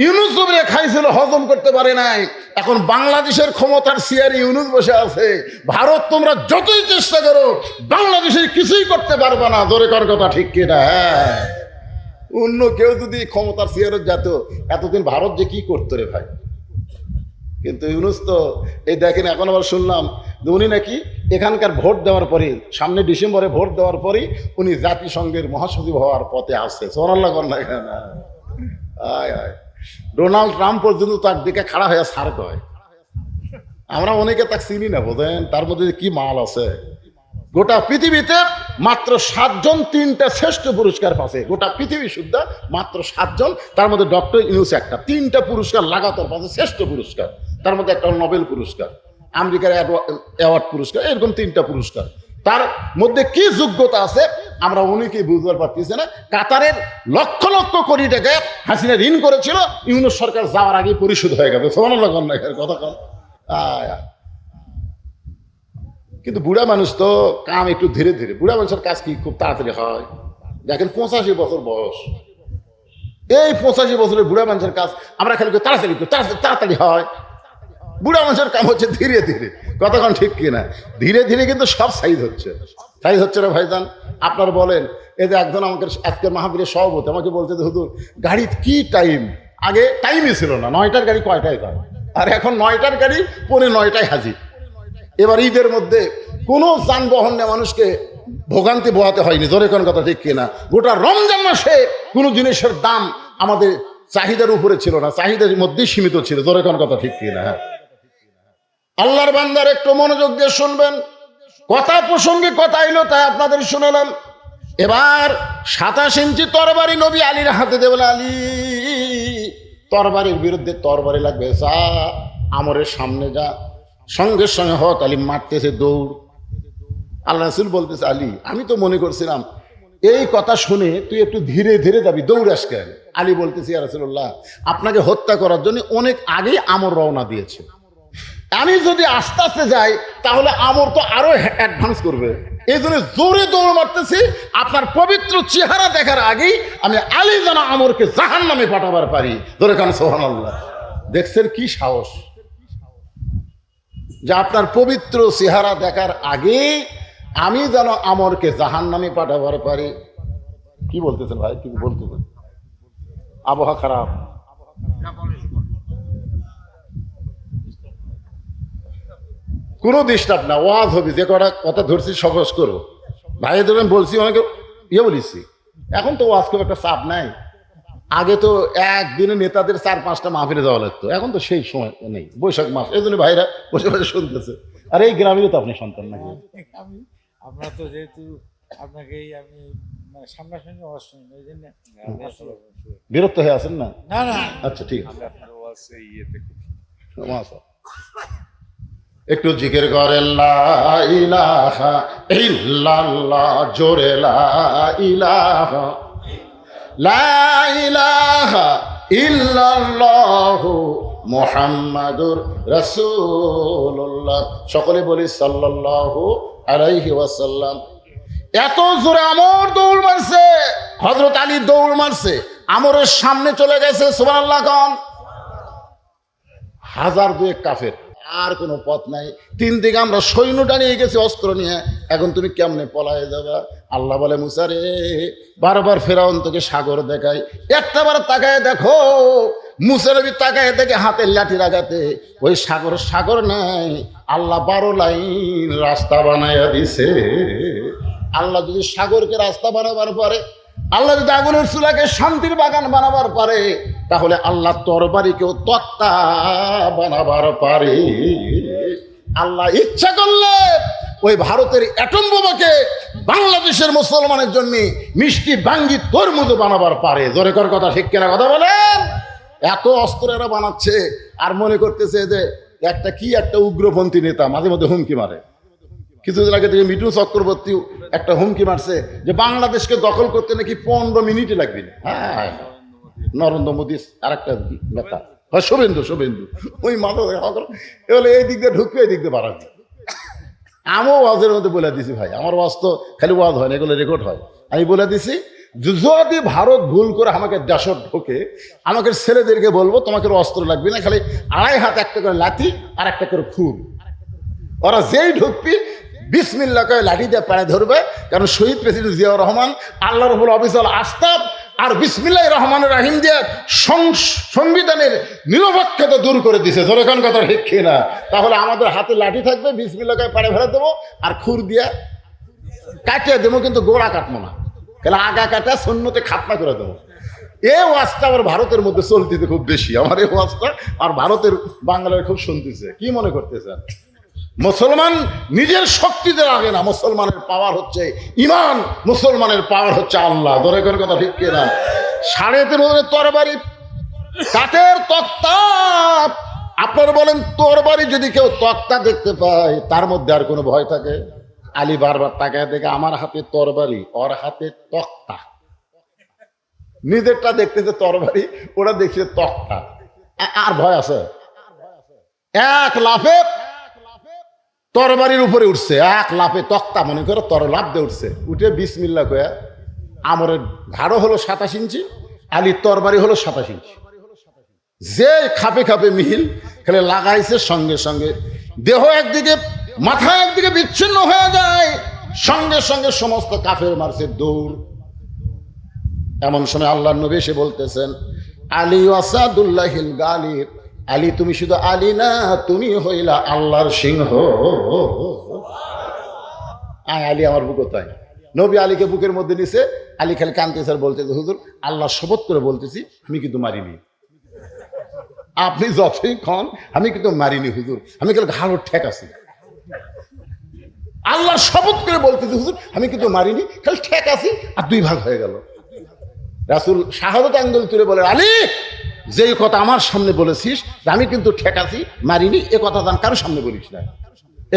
ইউনূস নবীরে খাইছিল, হজম করতে পারে নাই। এখন বাংলাদেশের ক্ষমতার চেয়ারে ইউনূস বসে আছে। ভারত তোমরা যতই চেষ্টা করো, বাংলাদেশের কিছুই করতে পারবে না। জোরে কর কথা ঠিক কিনা? হ্যাঁ, অন্য কেউ যদি ক্ষমতার চেয়ারে যেত, এতদিন ভারত যে কি করতো রে ভাই। কিন্তু ইউনূস তো এই দেখেন, এখন আবার শুনলাম যে উনি নাকি এখানকার ভোট দেওয়ার পরে, সামনে ডিসেম্বরে ভোট দেওয়ার পরেই উনি জাতিসংঘের মহাসচিব হওয়ার পথে আসছে। সুবহানাল্লাহ কর না কেন? আয় আয়, ডোনাল্ড ট্রাম্প পর্যন্ত তার দিকে খাড়া হয়ে সার কয়। আমরা অনেকে তাকে চিনি না, বোঝেন তার মধ্যে কি মাল আছে। গোটা পৃথিবীতে মাত্র 7 জন 3টা শ্রেষ্ঠ পুরস্কার পাচ্ছে। গোটা পৃথিবী শুদ্ধা মাত্র 7 জন, তার মধ্যে ডক্টর ইউনূস একটা। 3টা পুরস্কার লাগাতার পাচ্ছে, শ্রেষ্ঠ পুরস্কার। তার মধ্যে একটা নোবেল পুরস্কার, আমেরিকার অ্যাওয়ার্ড পুরস্কার, এরকম 3টা পুরস্কার। তার মধ্যে কি যোগ্যতা আছে আমরা অনেকেই বুঝতে পারতেছি না। কাতারের লক্ষ লক্ষ কোটি টাকা হাসিনা ঋণ করেছিল, ইউনূস সরকার যাওয়ার আগে পরিশোধ হয়ে গেছে। সুবহানাল্লাহ কথা কম। কিন্তু বুড়া মানুষ তো কাম একটু ধীরে ধীরে। বুড়া মানুষের কাজ কি খুব তাড়াতাড়ি হয়? দেখেন 85 বছর বয়স, এই 85 বছরের বুড়া মানুষের কাজ আমরা খালি তাড়াতাড়ি হয়। বুড়া মানুষের কাম হচ্ছে ধীরে ধীরে। কতক্ষণ ঠিক কিনা? ধীরে ধীরে কিন্তু সব সাইজ হচ্ছে না ভাইজান। আপনার বলেন, এই যে একজন আমাকে আজকের মাহফিলের সভাপতি আমাকে বলতে যে হুজুর গাড়ির কি টাইম? আগে টাইমই ছিল না, 9টার গাড়ি কয়টায় যায়, আর এখন 9টার গাড়ি 9:45 হাজির। এবার ঈদের মধ্যে কোনো যানবাহন নিয়ে মানুষকে ভোগান্তি বোয়াতে হয়নি। জোরে কোন কথা ঠিক কিনা? গোটা রমজান মাসে কোনো জিনিসের দাম আমাদের চাহিদার উপরে ছিল না, চাহিদার মধ্যেই সীমিত ছিল। জোরে কোন কথা ঠিক কিনা? হ্যাঁ, আল্লাহর বান্দার একটু মনোযোগ দিয়ে শুনবেন, কথা প্রসঙ্গে কথা এলো তাই আপনাদের শুনালাম। এবার 27 ইঞ্চি তরবারি নবী আলীর হাতে দেবেন। আলী তরবারির বিরুদ্ধে তরবারি লাগবে, যা আমরের সামনে যা। সঙ্গে সঙ্গে হত আলী মারতেছে দৌড়। আল্লাহ রাসূল বলতেছে, আলী আমি তো মনে করছিলাম এই কথা শুনে তুই একটু ধীরে ধীরে যাবি, দৌড়াস কেন? আলী বলতেছি, ইয়া রাসূলুল্লাহ আপনাকে হত্যা করার জন্য অনেক আগেই আমর রওনা দিয়েছে, আমি যদি আস্তে আস্তে যাই তাহলে আমর তো আরো অ্যাডভান্স করবে, এই জন্য জোরে দৌড় মারতেছি। আপনার পবিত্র চেহারা দেখার আগেই আমি আলী যেন আমরকে জাহান্নামে পাঠাবার পারি। ধরে কান সুবহানাল্লাহ। দেখছেন কি সাহস, যে আপনার পবিত্র চেহারা দেখার আগে আমি যেন আমরকে জাহান্নামে পাঠাবার পারি। কি বলতেছেন ভাই, কি বলতেছেন? আবহাওয়া খারাপ, কোনো ডিস্টার্ব না, ওয়াজ হবে, যে কটা কথা ধরছি সহজ করো ভাই। ধরেন বলছি অনেকে বলেছি, এখন তো ওয়াজ খুব একটা চাপ নাই। আগে তো একদিনে নেতাদের 4-5টা মাহফিলে যাওয়া লাগতো, এখন তো সেই সময় নেই, বৈশাখ মাস, এই জন্য ভাইরা বসে বসে শুনতেছে। আর এই গ্রামেরও তো আপনি সন্তান নাকি? আমরা তো যেহেতু আপনাকেই আমি সামনাসামনি ওয়াজ শুনি, ওই জন্য বিরক্ত হয়ে আছেন না? না না, আচ্ছা ঠিক আছে, আপনার ওয়াজ ইয়েতে একটু জিকির করেন লা ইলাহা ইল্লাল্লাহ, জোরে লা ইলাহা, লা ইলাহা ইল্লাল্লাহ মুহাম্মাদুর রাসূলুল্লাহ। সকলে বলি সাল্লাল্লাহু আলাইহি ওয়াসাল্লাম। এত জোরে আমর দৌড় মারছে, হযরত আলী দৌড় মারছে, আমরের সামনে চলে গেছে। সুবহানাল্লাহ খান। 1000 কাফের, আর কোনো পথ নাই। 3 দিকে আমরা সৈন্যটা নিয়ে গেছি অস্ত্র নিয়ে, এখন তুমি কেমনে পলায়ে যাবা? আল্লাহ বলে, মুসা রে, বারবার ফেরাউন তোকে সাগর দেখায়, একটাবার তাকায় দেখো। মুসা নবী তাকায় দেখে হাতের লাঠির আঘাতে ওই সাগর সাগর নাই, আল্লাহ 12 লাইন রাস্তা বানাইয়া দিছে। আল্লাহ যদি সাগরকে রাস্তা বানাবার পারে, আল্লাহ যদি আগুনের চুলাকে শান্তির বাগান বানাবার পারে, তাহলে আল্লাহ তরবারিকেও তক্তা বানাবার পারে। আল্লাহ ইচ্ছা করলে ওই ভারতের অ্যাটম বোমাকে বাংলাদেশের মুসলমানের জন্য মিষ্টি বাঙ্গি তরমুজ বানাবার পারে। জোরে কর কথা, ঠিক কিনা কথা বলেন? এত অস্ত্র এরা বানাচ্ছে, আর মনে করতেছে যে একটা উগ্রপন্থী নেতা মাঝে মধ্যে হুমকি মারে। কিছুদিন আগে থেকে মিঠুন চক্রবর্তী একটা হুমকি মারছে যে বাংলাদেশকে দখল করতে নাকি 15 মিনিটই লাগবে। হ্যাঁ, নরেন্দ্র মোদী আর একটা নেতা, শুভেন্দু ওই মাথা এবারে এই দিক দিয়ে ঢুকবে, এই দিক দিয়ে বাড়াবে। আমিও ওয়াজের মধ্যে বলে দিছি ভাই, আমার ওয়াজ তো খালি ওয়াজ হয় না, এগুলো রেকর্ড হয়। আমি বলে দিছি, যদি ভারত ভুল করে আমাকে দেশত ঢোকে, আমাকে ছেলেদেরকে বলবো তোমাকে অস্ত্র লাগবে না, খালি 2.5 হাত একটা করে লাঠি আর একটা করে খুর। ওরা যেই ঢুকবি বিসমিল্লাহ কয়ে লাঠি দিয়ে পায়ে ধরবে, কারণ শহীদ প্রেসিডেন্ট জিয়াউর রহমান আল্লাহর উপর অবিচল আস্থা আর বিসমিল্লাহির রহমানির রহিম দিয়ে সংবিধানের নিরপেক্ষতা দূর করে দিছে। যখন কথা ঠিক না, তাহলে আমাদের হাতে লাঠি থাকবে, বিসমিল্লাহ কয়ে পায়ে ফেলে দেবো, আর খুর দিয়ে কাটিয়ে দেবো, কিন্তু গোড়া কাটবো না, তাহলে আগা কাটা শূন্যতে খাতনা করে দেবো। এই ওয়াজটা আবার ভারতের মধ্যে চলতেছে খুব বেশি, আমার এই ওয়াজটা আর ভারতের বাঙালির খুব শুনতেছে। কি মনে করতেছেন? মুসলমান নিজের শক্তিতে লাগে না, মুসলমানের পাওয়ার হচ্ছে ইমান, মুসলমানের পাওয়ার হচ্ছে আল্লাহ। ধরে কোন কথা ঠিক কিনা? 3.5 তরবারি, কাঠের তক্তা। আপনারা বলেন, তরবারি যদি কেউ তক্তা দেখতে পায়, তার মধ্যে আর কোনো ভয় থাকে? আলী বারবার তাকায় দেখে আমার হাতে তরবারি, ওর হাতে তক্তা। নিজেরটা দেখতেছে তরবারি, ওরা দেখছে তক্তা, আর ভয় আছে? এক লাফে তরবারির উপরে উঠছে, এক লাফে তক্তা মনে করে লাফ দিয়ে উঠছে, উঠে বিসমিল্লাহ কয়া। আমরের ঘাড়ও হলো 27 ইঞ্চি, আলীর তরবারি হলো 27 ইঞ্চি। যে খাপে খাপে মিহিল খেলে লাগাইছে, সঙ্গে সঙ্গে দেহ একদিকে, মাথা একদিকে বিচ্ছিন্ন হয়ে যায়, সঙ্গে সঙ্গে সমস্ত কাফের মারছে দৌড়। এমন সময় আল্লাহর নবী এসে বলতেছেন, আলী ওয়াসাদুল্লাহিল গালিব, আলী তুমি শুধু আলী না, তুমি হইলা আল্লাহর সিংহ। আলী আমার বুক তাই। নবী আলীকে বুকের মধ্যে নিছে, আলী খালি কানতেছে আর বলতেছে, হুজুর আল্লাহ শপথ করে বলতেছি আমি কিন্তু মারিনি। আপনি যতই ক্ষণ, আমি কিন্তু মারিনি হুজুর, আমি কিন্তু ঘাড় ঠেক আছি। আল্লাহ শপথ করে বলতেছি হুজুর আমি কিন্তু মারিনি, খালি ঠেক আছি। আর 2 ভাগ হয়ে গেল। রাসূল শাহাদাত আঙ্গুল তুলে বলে, আলী যে কথা আমার সামনে বলেছিস আমি কিন্তু ঠেক আছি, মারিনি, এ কথা জান কারোর সামনে বলিস না,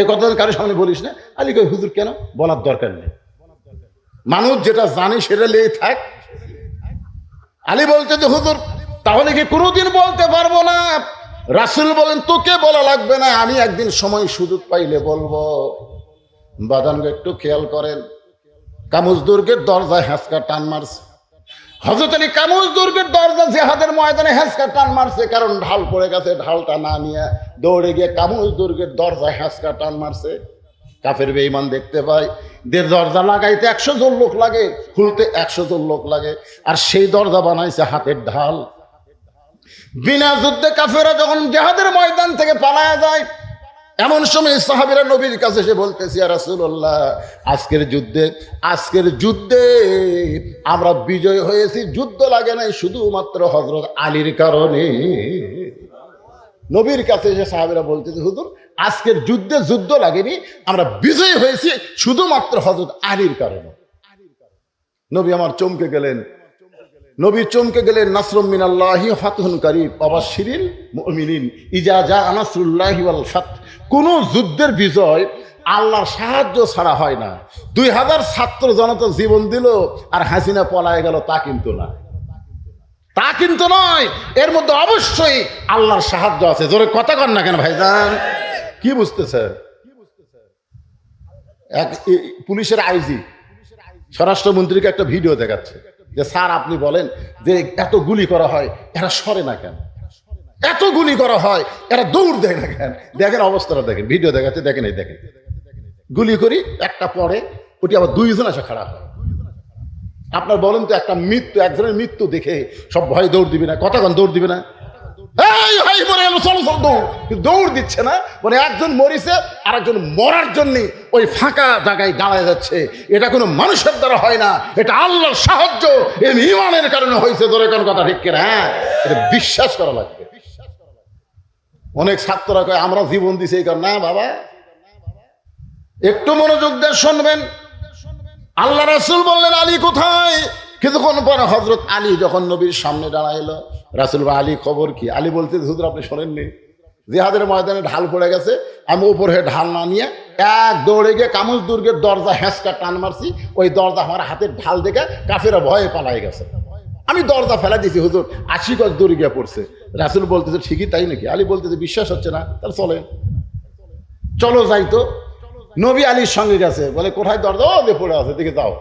এ কথা কারোর সামনে বলিস না। আলী কই হুজুর কেন, বলার দরকার নেই, মানুষ যেটা জানে সেটা লেগে থাক। আলী বলতে যে হুজুর তাহলে কি কোনোদিন বলতে পারবো না? রাসূল বলেন তোকে বলা লাগবে না, আমি একদিন সময় সুযোগ পাইলে বলবো। বাদানকে একটু খেয়াল করেন, কামুজ দুর্গের দরজায় হ্যাঁচকা টান মারছে হযরত আলী। কামুজ দুর্গের দরজা জিহাদের ময়দানে হ্যাঁচকা টান মারছে, কারণ ঢাল পড়ে গেছে, ঢালটা না নিয়ে দৌড়ে গিয়ে কামুজ দুর্গের দরজায় হ্যাঁচকা টান মারছে। কাফের বেঈমান দেখতে পায় যে দরজা লাগাইতে 100 জন লোক লাগে, খুলতে 100 জন লোক লাগে, আর সেই দরজা বানাইছে হাতের ঢাল। বিনা যুদ্ধে কাফেরা যখন জিহাদের ময়দান থেকে পালায়া যায়, এমন সময় সাহাবীরা নবীর কাছে এসে বলতেছে, ইয়া রাসূলুল্লাহ আজকের যুদ্ধে আমরা বিজয় হয়েছি, যুদ্ধ লাগে নাই শুধুমাত্র হযরত আলীর কারণে। নবীর কাছে এসে সাহাবীরা বলতেছে হুজুর আজকের যুদ্ধে যুদ্ধ লাগেনি, আমরা বিজয় হয়েছি শুধুমাত্র হযরত আলীর কারণে। নবী আমার চমকে গেলেন, নাসরুম মিনাল্লাহি ওয়া ফাতহুন কারীব ওয়াবাশশিরিল মুমিনিন ইজা জাআ নাসরুল্লাহি ওয়াল ফাত। কোন যুদ্ধের বিজয় আল্লাহর সাহায্য ছাড়া হয় না। 2000 ছাত্র জনতা জীবন দিল আর হাসিনা পলায় গেল, তা কিন্তু নয়, এর মধ্যে অবশ্যই আল্লাহর সাহায্য আছে। জোরে কথা কন না কেন ভাইজান? কি বুঝতেছে? এক পুলিশের আইজি স্বরাষ্ট্রমন্ত্রীকে একটা ভিডিও দেখাচ্ছে যে স্যার আপনি বলেন যে এত গুলি করা হয়, এরা সরে না কেন? এত গুলি করা হয়, এরা দৌড় দেয় না কেন? দেখেন অবস্থাটা, দেখেন ভিডিও দেখাচ্ছে, দেখেন এই দেখেন গুলি করি, একটা পরে ওটি আবার 2 জন আসে খারাপ হয়। আপনার বলেন তো একটা মৃত্যু, একজনের মৃত্যু দেখে সব ভয় দৌড় দিবে না? কতক্ষণ দৌড় দিবে না? এই ভাই মরে গেল, চলো দৌড় দিচ্ছে না, মানে একজন মরিছে আর একজন মরার জন্য ওই ফাঁকা জায়গায় দাঁড়ায় যাচ্ছে। এটা কোনো মানুষের দ্বারা হয় না, এটা আল্লাহর সাহায্য, এই ঈমানের কারণে হয়েছে। ধরে কোন কথা ঠিক কিনা? হ্যাঁ, এটা বিশ্বাস করা লাগবে। অনেক ছাত্ররা কয় আমরা জীবন দিছি এই কারণ। না বাবা, একটু মনোযোগ দিয়ে শুনবেন। আল্লাহ রাসূল বললেন আলী কোথায়? কিছুক্ষণ পরে হযরত আলী যখন নবীর সামনে দাঁড়াইলো, রাসূল বা আলী খবর কি? আলী বলতে হুজুর আপনি শোনেননি, জিহাদের ময়দানে ঢাল পড়ে গেছে, আমি উপরে ঢাল না নিয়ে এক দৌড়ে গিয়ে কামুজ দুর্গের দরজা হ্যাঁচকা টান মারছি, ওই দরজা আমার হাতের ঢাল দেখে কাফেরা ভয়ে পালাই গেছে, আমি দরজা ফেলা দিয়েছি হুজুর, 80 গজ দূরে গিয়ে পড়ছে। রাসূল বলতেছে ঠিকই তাই নাকি? আলী বলতেছে বিশ্বাস হচ্ছে না, তাহলে চলো যাই তো। নবী আলীর সঙ্গে গেছে, বলে কোথায় দরজা? ও যে পড়ে আছে, দিকে যাও।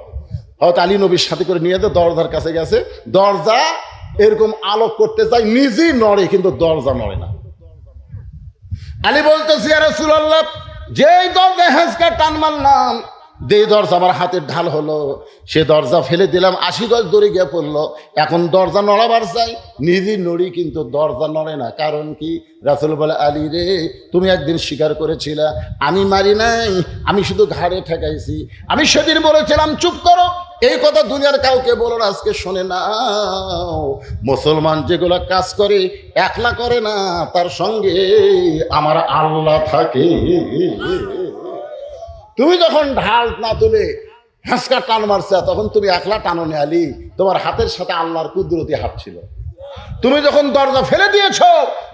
হয়তো আলী নবীর সাথে করে নিয়ে যেত, দরজার কাছে গেছে, দরজা এরকম আলোক করতে চাই, নিজেই নড়ে কিন্তু দরজা নড়ে না। আলী বলতেছে ইয়া রাসূলুল্লাহ যেই দরজা হ্যাঁচকা টান মারলাম, যেই দরজা আমার হাতের ঢাল হলো, সে দরজা ফেলে দিলাম, 80 গজ দূরে গিয়ে পড়লো। এখন দরজা নড়াবার চাই, নিজে নড়ি কিন্তু দরজা নড়ে না। কারণ কি? রাসূল বলে আলী রে, তুমি একদিন স্বীকার করেছিলা আমি মারি নাই, আমি শুধু ঘাড়ে ঠেকাইছি। আমি সেদিন বলেছিলাম চুপ করো, এই কথা দুনিয়ার কাউকে বলো না, আজকে শোনে নাও। মুসলমান যেগুলো কাজ করে একলা করে না, তার সঙ্গে আমার আল্লাহ থাকে। তুমি যখন ঢাল না তুলে হ্যাঁচকা টান মারছে, তখন তুমি একলা টানো নি আলী, তোমার হাতের সাথে আল্লাহর কুদরতি হাত ছিল। তুমি যখন দরজা ফেলে দিয়েছ,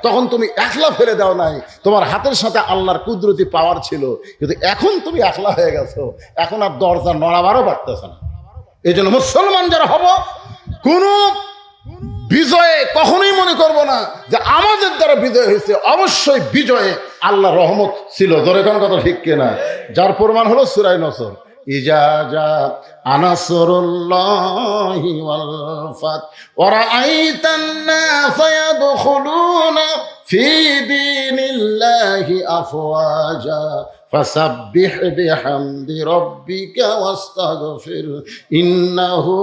তখন তুমি একলা ফেলে দাও নাই, তোমার হাতের সাথে আল্লাহর কুদরতি পাওয়ার ছিল। কিন্তু এখন তুমি একলা হয়ে গেছো, এখন আর দরজা নড়াবারও পারতেছ না। এই জন্য মুসলমান যারা হব, কোন বিজয়ে কখনোই মনে করব না যে আমাদের দ্বারা বিজয় হয়েছে। অবশ্যই বিজয়ে আল্লাহ রহমত ছিল। ধরে কোন কথা ঠিক কিনা? যার প্রমাণ হলো সূরা নসর, ইজা জা আনাসরুল্লাহি ওয়াল ফাত ওয়া রাআইতান নাস ইয়াদখুলুনা ফি দীনিল্লাহি আফওয়াজা ফাসাব্বিহ বিহামদি রাব্বিকা ওয়াস্তাগফির ইন্নাহু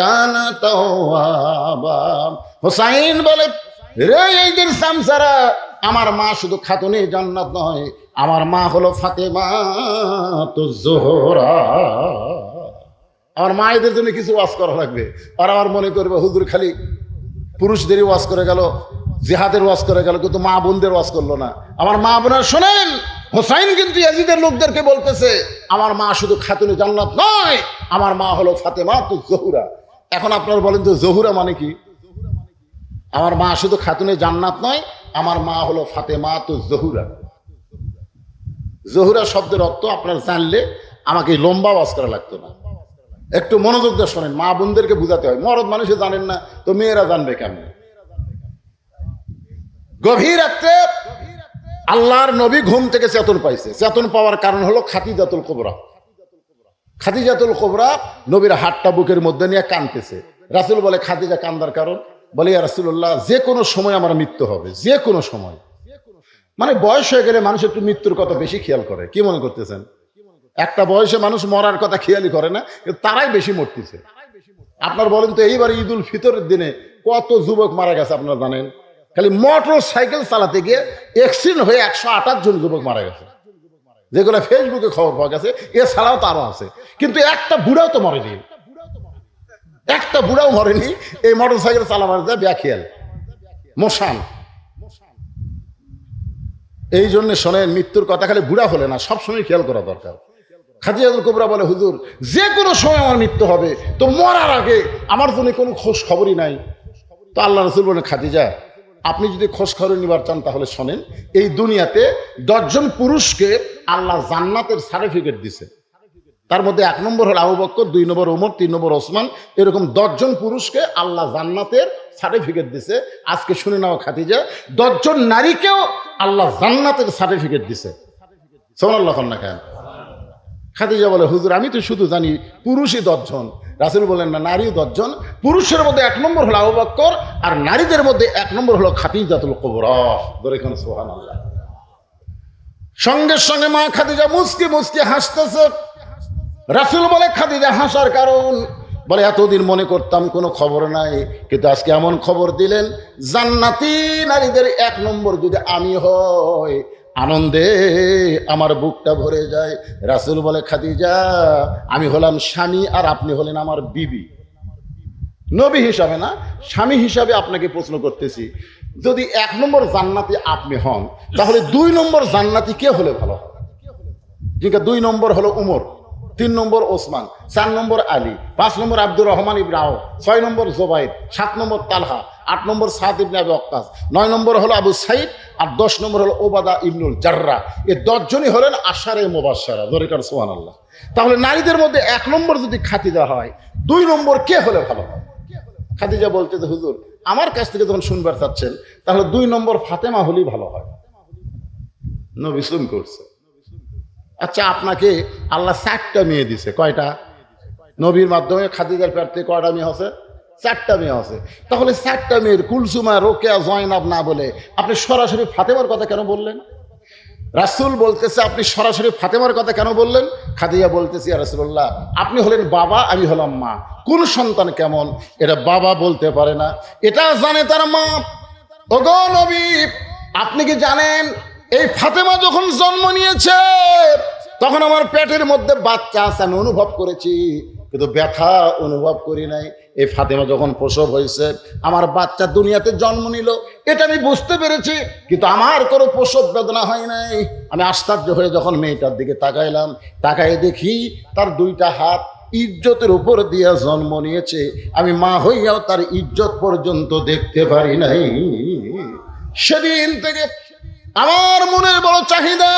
কানা তাওয়াবা। হুসাইন বলে রে এইদের সামসারা, আমার মা শুধু খাতুনে জান্নাত নয়, আমার মা হলো ফাতেমা তো জোহরা। আমার মায়েদের জন্য কিছু ওয়াজ করা লাগবে। আর আমার মনে করবে হুজুর খালি পুরুষদেরই ওয়াজ করে গেল, জিহাদের ওয়াজ করে গেল, কিন্তু মা বোনদের ওয়াজ করলো না। আমার মা বোনের শোনেন, হোসাইন কিন্তু ইয়াজিদের লোকদেরকে বলতেছে আমার মা শুধু খাতুনে জান্নাত নয়, আমার মা হলো ফাতেমা তু জহুরা। এখন আপনারা বলেন তো জহুরা মানে কি? আমার মা শুধু খাতুনে জান্নাত নয়, আমার মা হলো ফাতেমা তু জহুরা। জহুরা শব্দের অর্থ আপনার জানলে আমাকে লম্বা ওয়াজ করা লাগতো না। একটু মনোযোগ দিয়ে শোনেন, মা বোনদেরকে বুঝাতে হয়। মরদ মানুষে জানেন না তো মেয়েরা জানবে কেমন? গভীর রাত্রে আল্লাহর নবী ঘুম থেকে চেতন পাইছে। চেতন পাওয়ার কারণ হলো খাদিজাতুল কুবরা। খাদিজাতুল কুবরা নবীর হাতটা বুকের মধ্যে নিয়ে কাঁদতেছে। রাসূল বলে, খাদিজা কান্দার কারণ? বলে, ইয়া রাসূলুল্লাহ, যে কোনো সময় আমার মৃত্যু হবে, যে কোনো সময়। মানে বয়স হয়ে গেলে মানুষ একটু মৃত্যুর কথা বেশি খেয়াল করে। কি মনে করতেছেন? একটা বয়সে মানুষ মরার কথা খেয়ালই করে না, কিন্তু তারাই বেশি মরতেছে। আপনার বলেন তো, এইবার ঈদ উল ফিতরের দিনে কত যুবক মারা গেছে আপনারা জানেন? খালি মোটর সাইকেল চালাতে গিয়ে অ্যাক্সিডেন্ট হয়ে 128 জন যুবক মারা গেছে, যেগুলো ফেসবুকে খবর পাওয়া গেছে। এছাড়াও তারও আছে, কিন্তু একটা বুড়াও তো মরেনি, একটা বুড়াও মরেনি এই মোটর সাইকেল চালাবার যা ব্যাখিয়াল মশান। এই জন্য শোনেন, মৃত্যুর কথা খালি বুড়া হলে না, সবসময় খেয়াল করা দরকার। খাদিজাতুল কুবরা বলে, হুজুর যে কোনো সময় আমার মৃত্যু হবে, তো মরার আগে আমার জন্য কোনো খোঁজ খবরই নাই। তো আল্লাহ রাসূল বলেন, খাদিজা, আপনি যদি খোঁজ খবর নিবার চান তাহলে শোনেন, এই দুনিয়াতে 10 জন পুরুষকে আল্লাহ জান্নাতের সার্টিফিকেট দিছে। তার মধ্যে 1 নম্বর হলো আবু বকর, 2 নম্বর ওমর, 3 নম্বর ওসমান। এরকম 10 জন পুরুষকে আল্লাহ জান্নাতের সার্টিফিকেট দিছে। আজকে শুনে নাও খাদিজা, 10 জন নারীকেও আল্লাহ জান্নাতের সার্টিফিকেট দিছে। সুবহানাল্লাহ না কেন? খাদিজা বলে, হুজুর আমি তো শুধু জানি পুরুষই 10 জন। রাসূল বলেন, না, নারীও 10 জন। পুরুষের মধ্যে 1 নম্বর হলো আবু বকর, আর নারীদের মধ্যে 1 নম্বর হলো খাদিজাতুল কুবরা। ধরে কোন সুবহানাল্লাহ। সঙ্গে সঙ্গে মা খাদিজা মুস্কি মুস্কি হাসতেছে। রাসূল বলে, খাদিজা হাসার কারণ? বলে, এতদিন মনে করতাম কোনো খবর নাই, কিন্তু আজকে এমন খবর দিলেন, জান্নাতি নারীদের 1 নম্বর যদি আমি হই, আনন্দে আমার বুকটা ভরে যায়। রাসূল বলে, খাদিজা, আমি হলাম স্বামী আর আপনি হলেন আমার বিবি। নবী হিসাবে না, স্বামী হিসাবে আপনাকে প্রশ্ন করতেছি, যদি 1 নম্বর জান্নাতি আপনি হন, তাহলে 2 নম্বর জান্নাতি কে হলে ভালো হয়? ঠিক আছে, 2 নম্বর হলো উমর, 3 নম্বর ওসমান, 4 নম্বর আলী, 5 নম্বর আব্দুর রহমান ইবনে আওফ, 6 নম্বর জুবাইর, 7 নম্বর তালহা, 8 নম্বর সাদ ইবনে আবি ওয়াক্কাস, 9 নম্বর হলো আবু সাইদ, আর 10 নম্বর হলো ওবাদা ইবনুল জাররাহ। এই 10 জনই হলেন আশারে মুবাশশারা। দরিকার সুবহানাল্লাহ। তাহলে নারীদের মধ্যে 1 নম্বর যদি খাদিজা হয়, 2 নম্বর কে হলে ভালো হয়? খাদিজা বলতে, হুজুর আমার কাছ থেকে যখন শুনবার চাচ্ছেন, তাহলে 2 নম্বর ফাতেমা হলেই ভালো হয়। নবী সুম করছে। আচ্ছা, আপনাকে আল্লাহ 4টা মেয়ে দিছে। কয়টা? নবীর মাধ্যমে খাদিজার পেট থেকে কয়টা মেয়ে আছে? 4টা মেয়ে আছে। তাহলে 4টা মেয়ের কুলসুমা, রোকেয়া, জয়নাব না বলে আপনি সরাসরি ফাতেমার কথা কেন বললেন? রাসূল বলতেছে, আপনি সরাসরি ফাতেমার কথা কেন বললেন? খাদিজা বলতেছি, ইয়া রাসূলুল্লাহ, আপনি হলেন বাবা, আমি হলাম মা। কোন সন্তান কেমন এটা বাবা বলতে পারে না, এটা জানে তার মা। ওগো নবী, আপনি কি জানেন এই ফাতেমা যখন জন্ম নিয়েছে, তখন আমার পেটের মধ্যে বাচ্চা আছে, আমি অনুভব করেছি, কিন্তু ব্যথা অনুভব করি নাই। এই ফাতেমা যখন প্রসব হয়েছে, আমার বাচ্চা দুনিয়াতে জন্ম নিল, এটা আমি বুঝতে পেরেছি, কিন্তু আমার কোনো প্রসব বেদনা হয় নাই। আমি আশ্চর্য হয়ে যখন মেয়েটার দিকে তাকাইলাম, তাকায় দেখি তার 2টা হাত ইজ্জতের উপর দিয়ে জন্ম নিয়েছে। আমি মা হইয়াও তার ইজ্জত পর্যন্ত দেখতে পারি নাই। সেদিন থেকে আমার মনের বড় চাহিদা।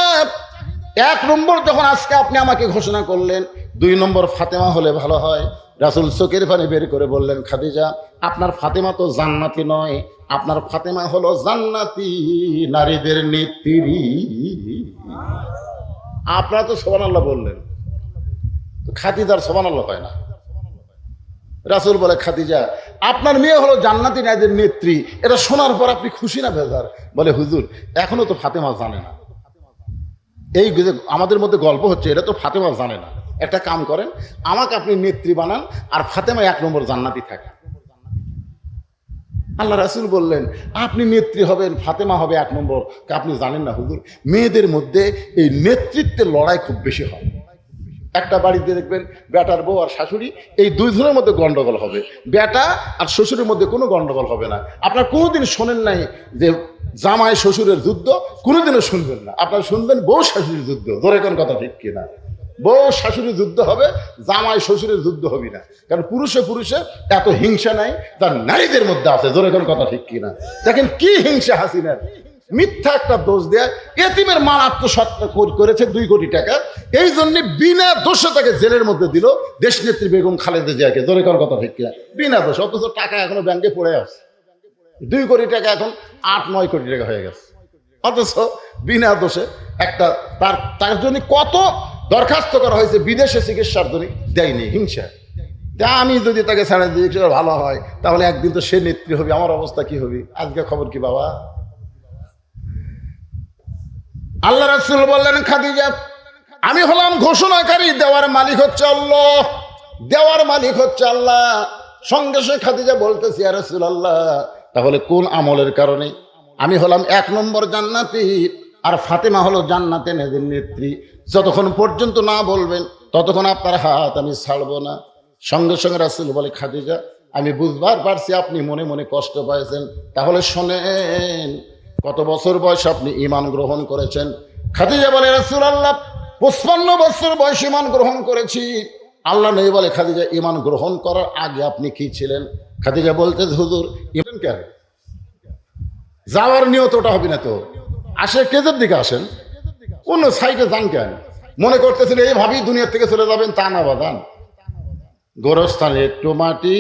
1 নম্বর যখন আজকে আপনি আমাকে ঘোষণা করলেন, 2 নম্বর ফাতেমা হলে ভালো হয়। রাসূল চোখের পানি বের করে বললেন, খাদিজা, আপনার ফাতেমা তো জান্নাতি নয়, আপনার ফাতেমা হলো জান্নাতি নারীদের নেত্রী। আপনারা তো সুবহানাল্লাহ বললেন, তো খাদিজার সুবহানাল্লাহ হয় না। রাসূল বলে, খাদিজা, আপনার মেয়ে হলো জান্নাতি নারীদের নেত্রী। এটা শোনার পর আপনি খুশি না বেজার? বলে, হুজুর এখনো তো ফাতেমা জানে না। এই যে আমাদের মধ্যে গল্প হচ্ছে, এটা তো ফাতেমা জানে না। একটা কাম করেন, আমাকে আপনি নেত্রী বানান, আর ফাতেমা 1 নম্বর জান্নাতি থাকে। আল্লাহ রাসূল বললেন, আপনি নেত্রী হবেন, ফাতেমা হবে 1 নম্বর। আপনি জানেন না হুজুর, মেয়েদের মধ্যে এই নেতৃত্বের লড়াই খুব বেশি হয়। একটা বাড়িতে দেখবেন বেটার বউ আর শাশুড়ি, এই দুইজনের মধ্যে গন্ডগোল হবে, বেটা আর শ্বশুরের মধ্যে কোনো গন্ডগোল হবে না। আপনার কোনোদিন শোনেন নাই যে জামাই শ্বশুরের যুদ্ধ, কোনোদিনও শুনবেন না। আপনার শুনবেন বউ শাশুড়ির যুদ্ধ। ধরে কোন কথা ঠিক কিনা? বউ শাশুড়ির যুদ্ধ হবে, জামাই শ্বশুরের যুদ্ধ হবে না। কারণ পুরুষে পুরুষে এত হিংসা নাই, তার নারীদের মধ্যে আছে। ধরে কোন কথা ঠিক কিনা? দেখেন কি হিংসা হাসিনার, মিথ্যা একটা দোষ দেয়। এতিমের মান আত্মসত্ত্বা করেছে 2 কোটি টাকা, এই জন্য বিনা দোষে তাকে জেলের মধ্যে দিল দেশনেত্রী বেগম খালেদা জিয়াকে। ধরে কোন কথা ঠিক কিনা? বিনা দোষ, অথচ টাকা এখনো ব্যাংকে পড়ে আছে। 2 কোটি টাকা এখন 8-9 কোটি টাকা হয়ে গেছে, অথচ বিনা দোষে একটা তার তার জন্য কত দরখাস্ত করা হয়েছে বিদেশে চিকিৎসার জন্য, দেয়নি। হিংসা। আমি যদি তাকে ছাড়া দিয়ে ভালো হয়, তাহলে একদিন তো সে নেত্রী হবে, আমার অবস্থা কি হবে? আজকে খবর কি বাবা? আল্লাহ রাসূল বললেন, খাদিজা আমি হলাম ঘোষণাকারী, দেওয়ার মালিক হচ্ছে আল্লাহ, দেওয়ার মালিক হচ্ছে আল্লাহ। সঙ্গে সঙ্গে খাদিজা বলতেছি, ইয়া রাসূলুল্লাহ, তাহলে কোন আমলের কারণে? আমি হলাম 1 নম্বর জান্নাতি, আর ফাতেমা হলো জান্নাতে নেত্রী। যতক্ষণ পর্যন্ত না বলবেন ততক্ষণ আপনার হাত আমি ছাড়বো না। সঙ্গে সঙ্গে রাসূল বলে, খাদিজা আমি বুঝবার পারছি আপনি মনে মনে কষ্ট পাইছেন, তাহলে শোনেন কত বছর বয়স আপনি ঈমান গ্রহণ করেছেন? খাদিজা বলে, রাসূলুল্লাহ 55 বছর বয়স ঈমান গ্রহণ করেছি। আল্লাহ নবী বলে, খাদিজা ঈমান গ্রহণ করার আগে আপনি কি ছিলেন? খাদিজা বলতে, হুজুর ঈমান কেন যাওয়ার নিয়ত ওটা হবে না তো, আসে কেজের দিকে আসেন, অন্য সাইডে যান কেন? মনে করতেছিল এইভাবেই দুনিয়া থেকে চলে যাবেন, তা না বাদান। গোরস্থানে একটু মাটি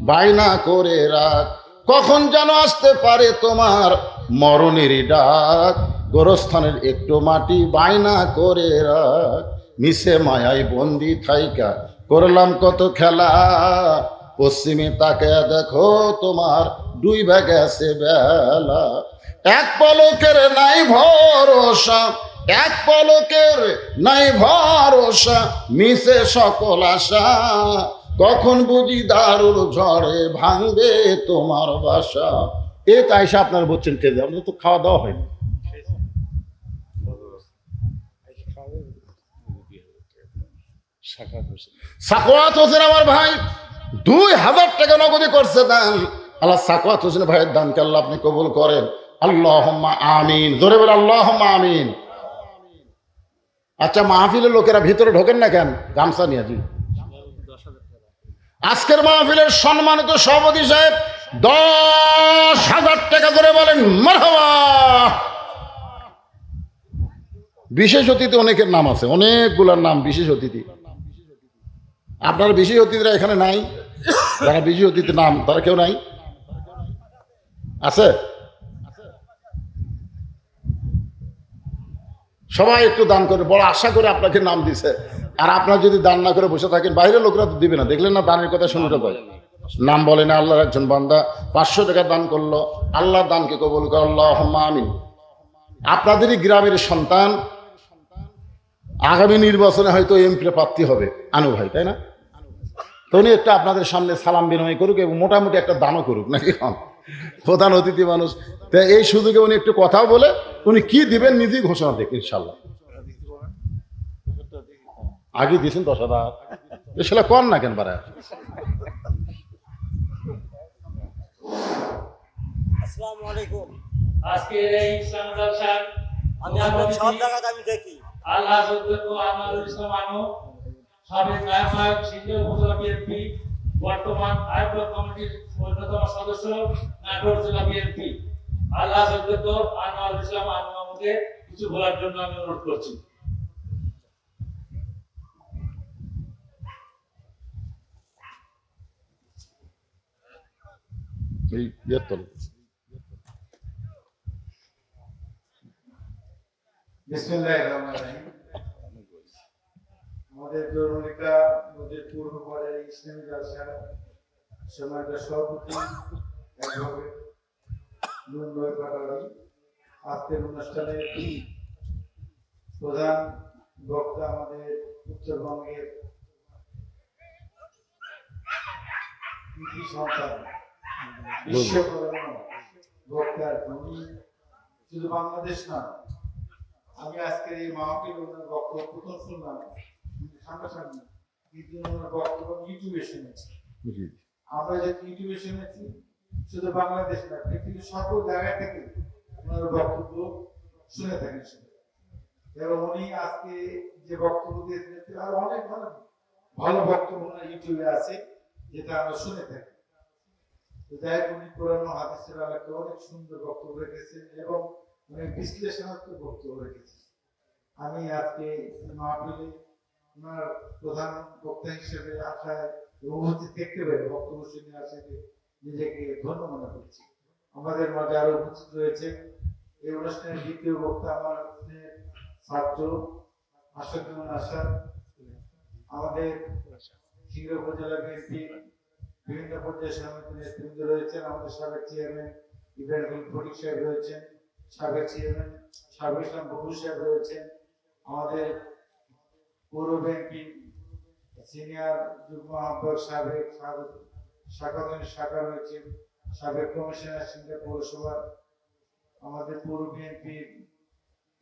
বায়না করে রাখ, কখন যেন আসতে পারে তোমার মরণেরই ডাক। গোরস্থানের একটু মাটি বায়না করে রাখ, মিশে মায়াই বন্দি থাইকা করলাম কত খেলা। পশ্চিমে তাকে দেখো তোমার ডুইবা গেছে বেলা। এক পলকের নাই ভরসা, এক পলকের নাই ভরসা, মিশে সকল আশা। কখন বুঝি দারুর ঝড়ে ভাঙবে তোমার বাসা। এ তাইসা আপনার বলছেন কে যে আপনার তো খাওয়া দাওয়া হয়নি। সাকওয়াত হোসেন আমার ভাই 2000 টাকা নগদে করছে দান। আল্লাহ সাকওয়াত হোসেন ভাইয়ের দানকে আল্লাহ আপনি কবুল করেন। আল্লাহুম্মা আমিন। জোরে বলে আল্লাহুম্মা আমিন। আচ্ছা, মাহফিলের লোকেরা ভিতরে ঢোকেন না কেন? গামছা নিয়ে জি। আজকের মাহফিলের সম্মানিত সভাপতি সাহেব 10,000 টাকা ধরে বলেন মারহাবা। বিশেষ অতিথি অনেকের নাম আছে, অনেকগুলার নাম বিশেষ অতিথি। আপনার বিশেষ অতিথিরা এখানে নাই, যারা বিশেষ অতিথির নাম তারা কেউ নাই? আছে? সবাই একটু দান করে, বড় আশা করে আপনাকে নাম দিছে। আর আপনার যদি দান না করে বসে থাকেন, বাইরের লোকরা তো দিবে না। দেখলেন না দানের কথা শুনতে পাই, নাম বলে না। আল্লাহর একজন বান্দা 500 টাকা দান করলো, আল্লাহ দানকে কবুল করে। আল্লাহুম্মা আমিন। আপনাদেরই গ্রামের সন্তান আগামী নির্বাচনে হয়তো এমপি প্রার্থী হবে, আনু ভাই, তাই না? তো উনি একটা আপনাদের সামনে সালাম বিনিময় করুক এবং মোটামুটি একটা দানও করুক, নাকি? প্রধান অতিথি মানুষ, তাই এই সুযোগে উনি একটু কথাও বলে উনি কি দিবেন নিজেই ঘোষণা দেখ ইনশাল্লাহ। আগে দিয়েছেন 10,000, সেটা কম না কেন বারা? আসসালামু আলাইকুম। আজকের এই ইসলাম জলসার আমি আপনার সব জায়গাতে আমি দেখি। আল্লাহ যুক্ত আমানুল ইসলাম আনু, সাবেক নায়ক সিনিয়র উপজেলা বিএনপি, বর্তমান আয়োজক কমিটির অন্যতম সদস্য নাটোর জেলা বিএনপি। আল্লাহ যুক্ত আমানুল ইসলাম আনু আমাকে কিছু বলার জন্য আমি অনুরোধ করছি। এই ইয়তল বিসমিল্লাহির রহমানির রহিম। আমাদের জরুরিকা নদীর পূর্ব পরের ইসলামী জলসার সম্মানিত সভাপতি অ্যাডভোকেট নুরুল পাটোয়ারি, আজকের অনুষ্ঠানের প্রধান বক্তা আমাদের উত্তরবঙ্গের কৃতি সন্তান, বিশ্বপ্রধান বক্তা, উনি শুধু বাংলাদেশ নয়, আমি আজকের এই মাহফিল ওনার বক্তব্য প্রথম শুনলাম, সামনাসামনি, কিন্তু ওনার বক্তব্য ইউটিউবে শুনেছি। জি আমরা যেহেতু ইউটিউবে শুনেছি, শুধু বাংলাদেশ না, পৃথিবীর সকল জায়গা থেকে ওনার বক্তব্য শুনে থাকেন শুনে। এবং উনি আজকে যে বক্তব্য দিয়েছেন, আর অনেক ভালো ভালো বক্তব্য ওনার ইউটিউবে আছে, যেটা আমরা শুনে থাকি। তো যাই হোক, উনি কোরআন ও হাদিসের আলোকে অনেক সুন্দর বক্তব্য রেখেছেন এবং অনেক বিশ্লেষণাত্মক বক্তব্য রেখেছেন। আমি আজকে মাহফিলে ওনার প্রধান বক্তা হিসেবে আসায় উপস্থিত দেখতে পেরে বক্তব্য শুনে আসাকে নিজেকে ধন্য মনে করছি। আমাদের মাঝে আরো উপস্থিত রয়েছে এই অনুষ্ঠানের দ্বিতীয় বক্তা, আমার ছাত্র আসাদুল আসাদ, আমাদের সিংড়া উপজেলা বিএনপির বিভিন্ন পর্যায়ে সমিতির নেতৃবৃন্দ রয়েছেন, আমাদের সাবেক চেয়ারম্যান ইব্রাহিম ফটিক সাহেব রয়েছেন, সাবেক চেয়ারম্যান সাবেক ইসলাম বকুল সাহেব রয়েছেন, আমাদের পৌর বিএনপি সিনিয়র যুগ্ম আহ্বায়ক সাবেক শাখাধনী শাখা রয়েছেন, সাবেক কমিশনার সিংড়া পৌরসভার আমাদের পৌর বিএনপির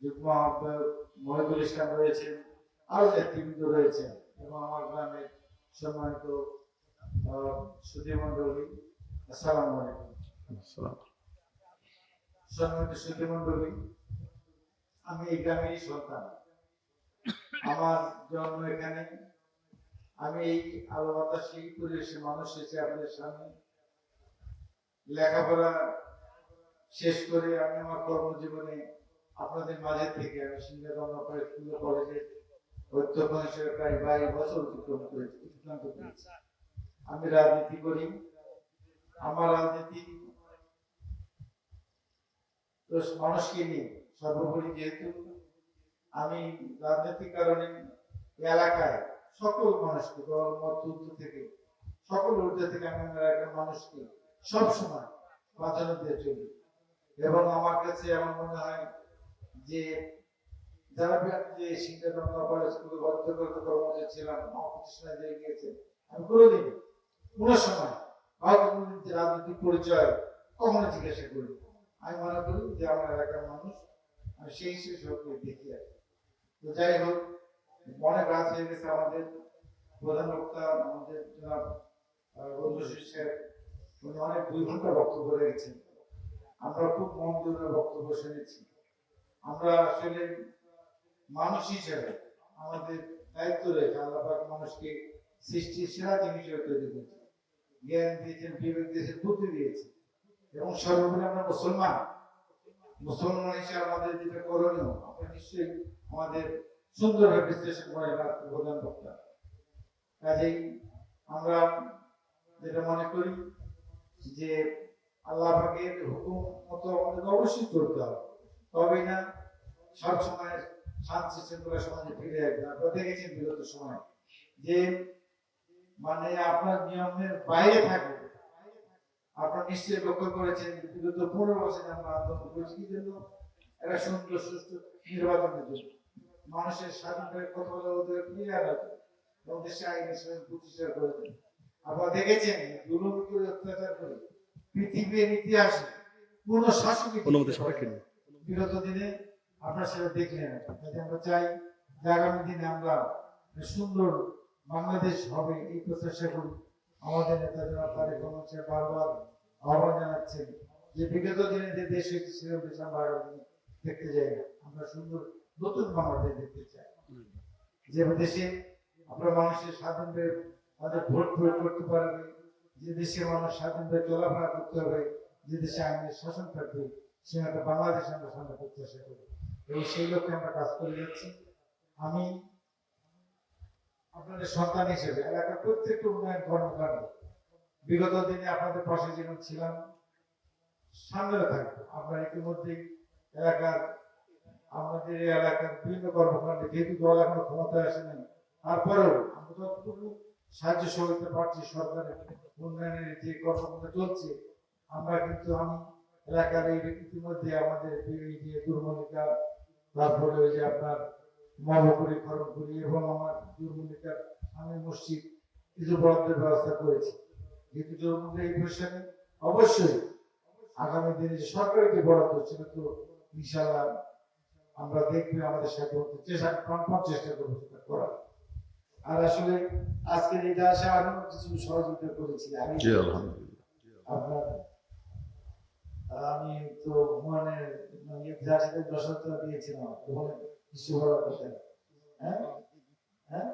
যুগ্ম আহ্বায়ক মহিদুল ইসলাম রয়েছেন, আরো নেতৃবৃন্দ রয়েছেন এবং আমার গ্রামের সম্মানিত সুধী মন্ডলী, আসসালামু আলাইকুম। সম্মানিত সুধী মন্ডলী, আমি এই গ্রামেরই সন্তান, আমার জন্ম এখানে। আমি এই আলো বাতাসে পরিবেশে মানুষ এসে আপনাদের সামনে লেখাপড়া শেষ করে আমি আমার কর্মজীবনে আপনাদের মাঝে থেকে আমি সিংহাদঙ্গা স্কুল কলেজের অধ্যক্ষ হিসেবে প্রায় 22 বছর অতিক্রান্ত করেছি। আমি রাজনীতি করি। আমার রাজনীতি মানুষকে নিয়ে সর্বোপরি, যেহেতু আমি রাজনৈতিক কারণে এলাকায় সকল মানুষকে দল মত থেকে সকল ঊর্ধ্ব থেকে আমি এলাকার মানুষকে সবসময় প্রাধান্য দিয়ে চলি। এবং আমার কাছে এমন মনে হয় যে যারা যে সিংহাদঙ্গা কলেজ স্কুলে অধ্যক্ষ কর্মচারী ছিলাম, প্রতিষ্ঠানে দিয়ে গিয়েছে, আমি কোনোদিন কোনো সময় রাজনৈতিক পরিচয় কখনো জিজ্ঞাসা করি। আমি মনে করি যে আমার এলাকার মানুষ, আমি সেই হিসেবে সবকে দেখি আর। তো যাই হোক, অনেক রাত হয়ে গেছে। আমাদের প্রধান বক্তা আমাদের জনাব রঞ্জশীল সাহেব, উনি অনেক 2 ঘন্টা বক্তব্য রেখেছেন। আমরা খুব মন দিয়ে বক্তব্য শুনেছি। আমরা আসলে মানুষ হিসেবে আমাদের দায়িত্ব রয়েছে, আল্লাহ পাক মানুষকে সৃষ্টির সেরা জিনিস তৈরি করেছে, জ্ঞান দিয়েছেন, বিবেক দিয়েছেন, বুদ্ধি দিয়েছেন। এবং সর্বোপরি আমরা মুসলমান হিসেবে আমাদের যেটা করণীয়, আপনারা নিশ্চয়ই আমাদের সুন্দরভাবে বিশ্লেষণ করে প্রধান বক্তা। কাজেই আমরা যেটা মনে করি যে আল্লাহ পাকের হুকুম মতো আমাদের অবশ্যই চলতে হবে, তবেই না সবসময় শান্তি শৃঙ্খলা সমাজে ফিরে আসবে। আপনারা দেখেছেন বিগত সময় যে মানে আপনার নিয়মের বাইরে থাকবে। আপনারা নিশ্চয়ই লক্ষ্য করেছেন বিগত 15 বছরে আমরা আন্দোলন করেছি কি জন্য? একটা সুন্দর সুস্থ নির্বাচনের জন্য, মানুষের স্বাধীনভাবে কথা বলার অধিকার ফিরিয়ে আনার জন্য, এবং দেশে আইনের সঙ্গে প্রতিষ্ঠা করেছেন। আপনারা দেখেছেন দুর্নীতি করে, অত্যাচার করে পৃথিবীর ইতিহাসে কোন শাসকই বিগত দিনে আপনারা সেটা দেখলেন। আমরা চাই যে আগামী দিনে আমরা সুন্দর বাংলাদেশ হবে এই প্রচেষ্টা করি। আমাদের নেতা জনাব তারেক রহমান সাহেব বারবার আহ্বান জানাচ্ছেন যে বিগত দিনে যে দেশ হয়েছে সেরকম দেশ আমরা আগামী দেখতে চাই না, আমরা সুন্দর নতুন বাংলাদেশ দেখতে চাই, যে দেশে আমরা মানুষের স্বাধীনভাবে তাদের ভোট প্রয়োগ করতে পারবে, যে দেশে মানুষ স্বাধীনভাবে চলাফেরা করতে হবে, যে দেশে আইনের শাসন থাকবে, সে একটা বাংলাদেশ আমরা সামনে প্রত্যাশা করি এবং সেই লক্ষ্যে আমরা কাজ করে যাচ্ছি। আমি আপনাদের সন্তান হিসেবে এলাকার প্রত্যেকটা উন্নয়ন কর্মকাণ্ড বিগত দিনে আপনাদের পাশে যেমন ছিলাম, সামনেও থাকবো। আমরা ইতিমধ্যেই আমাদের এলাকার বিভিন্ন কর্মকাণ্ডে, যেহেতু দল এখনো ক্ষমতায় আসে নাই, তারপরেও আমরা যতটুকু সাহায্য সহযোগিতা পাচ্ছি, সরকারের উন্নয়নের যে কর্মকাণ্ড চলছে, আমরা কিন্তু আমি এলাকার এই ইতিমধ্যে আমাদের এই যে দুর্মলিকা, তারপরে ওই যে আপনার মহাপুরি খড়গপুরি এবং আমার দুর্মলিকার আমি মসজিদ কিছু বরাদ্দের ব্যবস্থা করেছি। যেহেতু জরুরি এই প্রশ্নে অবশ্যই আগামী দিনে সরকারের যে বরাদ্দ সেটা তো ইনশাআল্লাহ আমরা দেখবে আমাদের সাথে চেষ্টা করবো সেটা করার। আর আসলে আজকের এই দাসে আরো কিছু সহযোগিতা করেছি আমি জি আলহামদুলিল্লাহ। আপনার আমি তো হুমানের জার্সিতে 10,000 টাকা দিয়েছিলাম ওখানে কিছু বলার কথা হ্যাঁ হ্যাঁ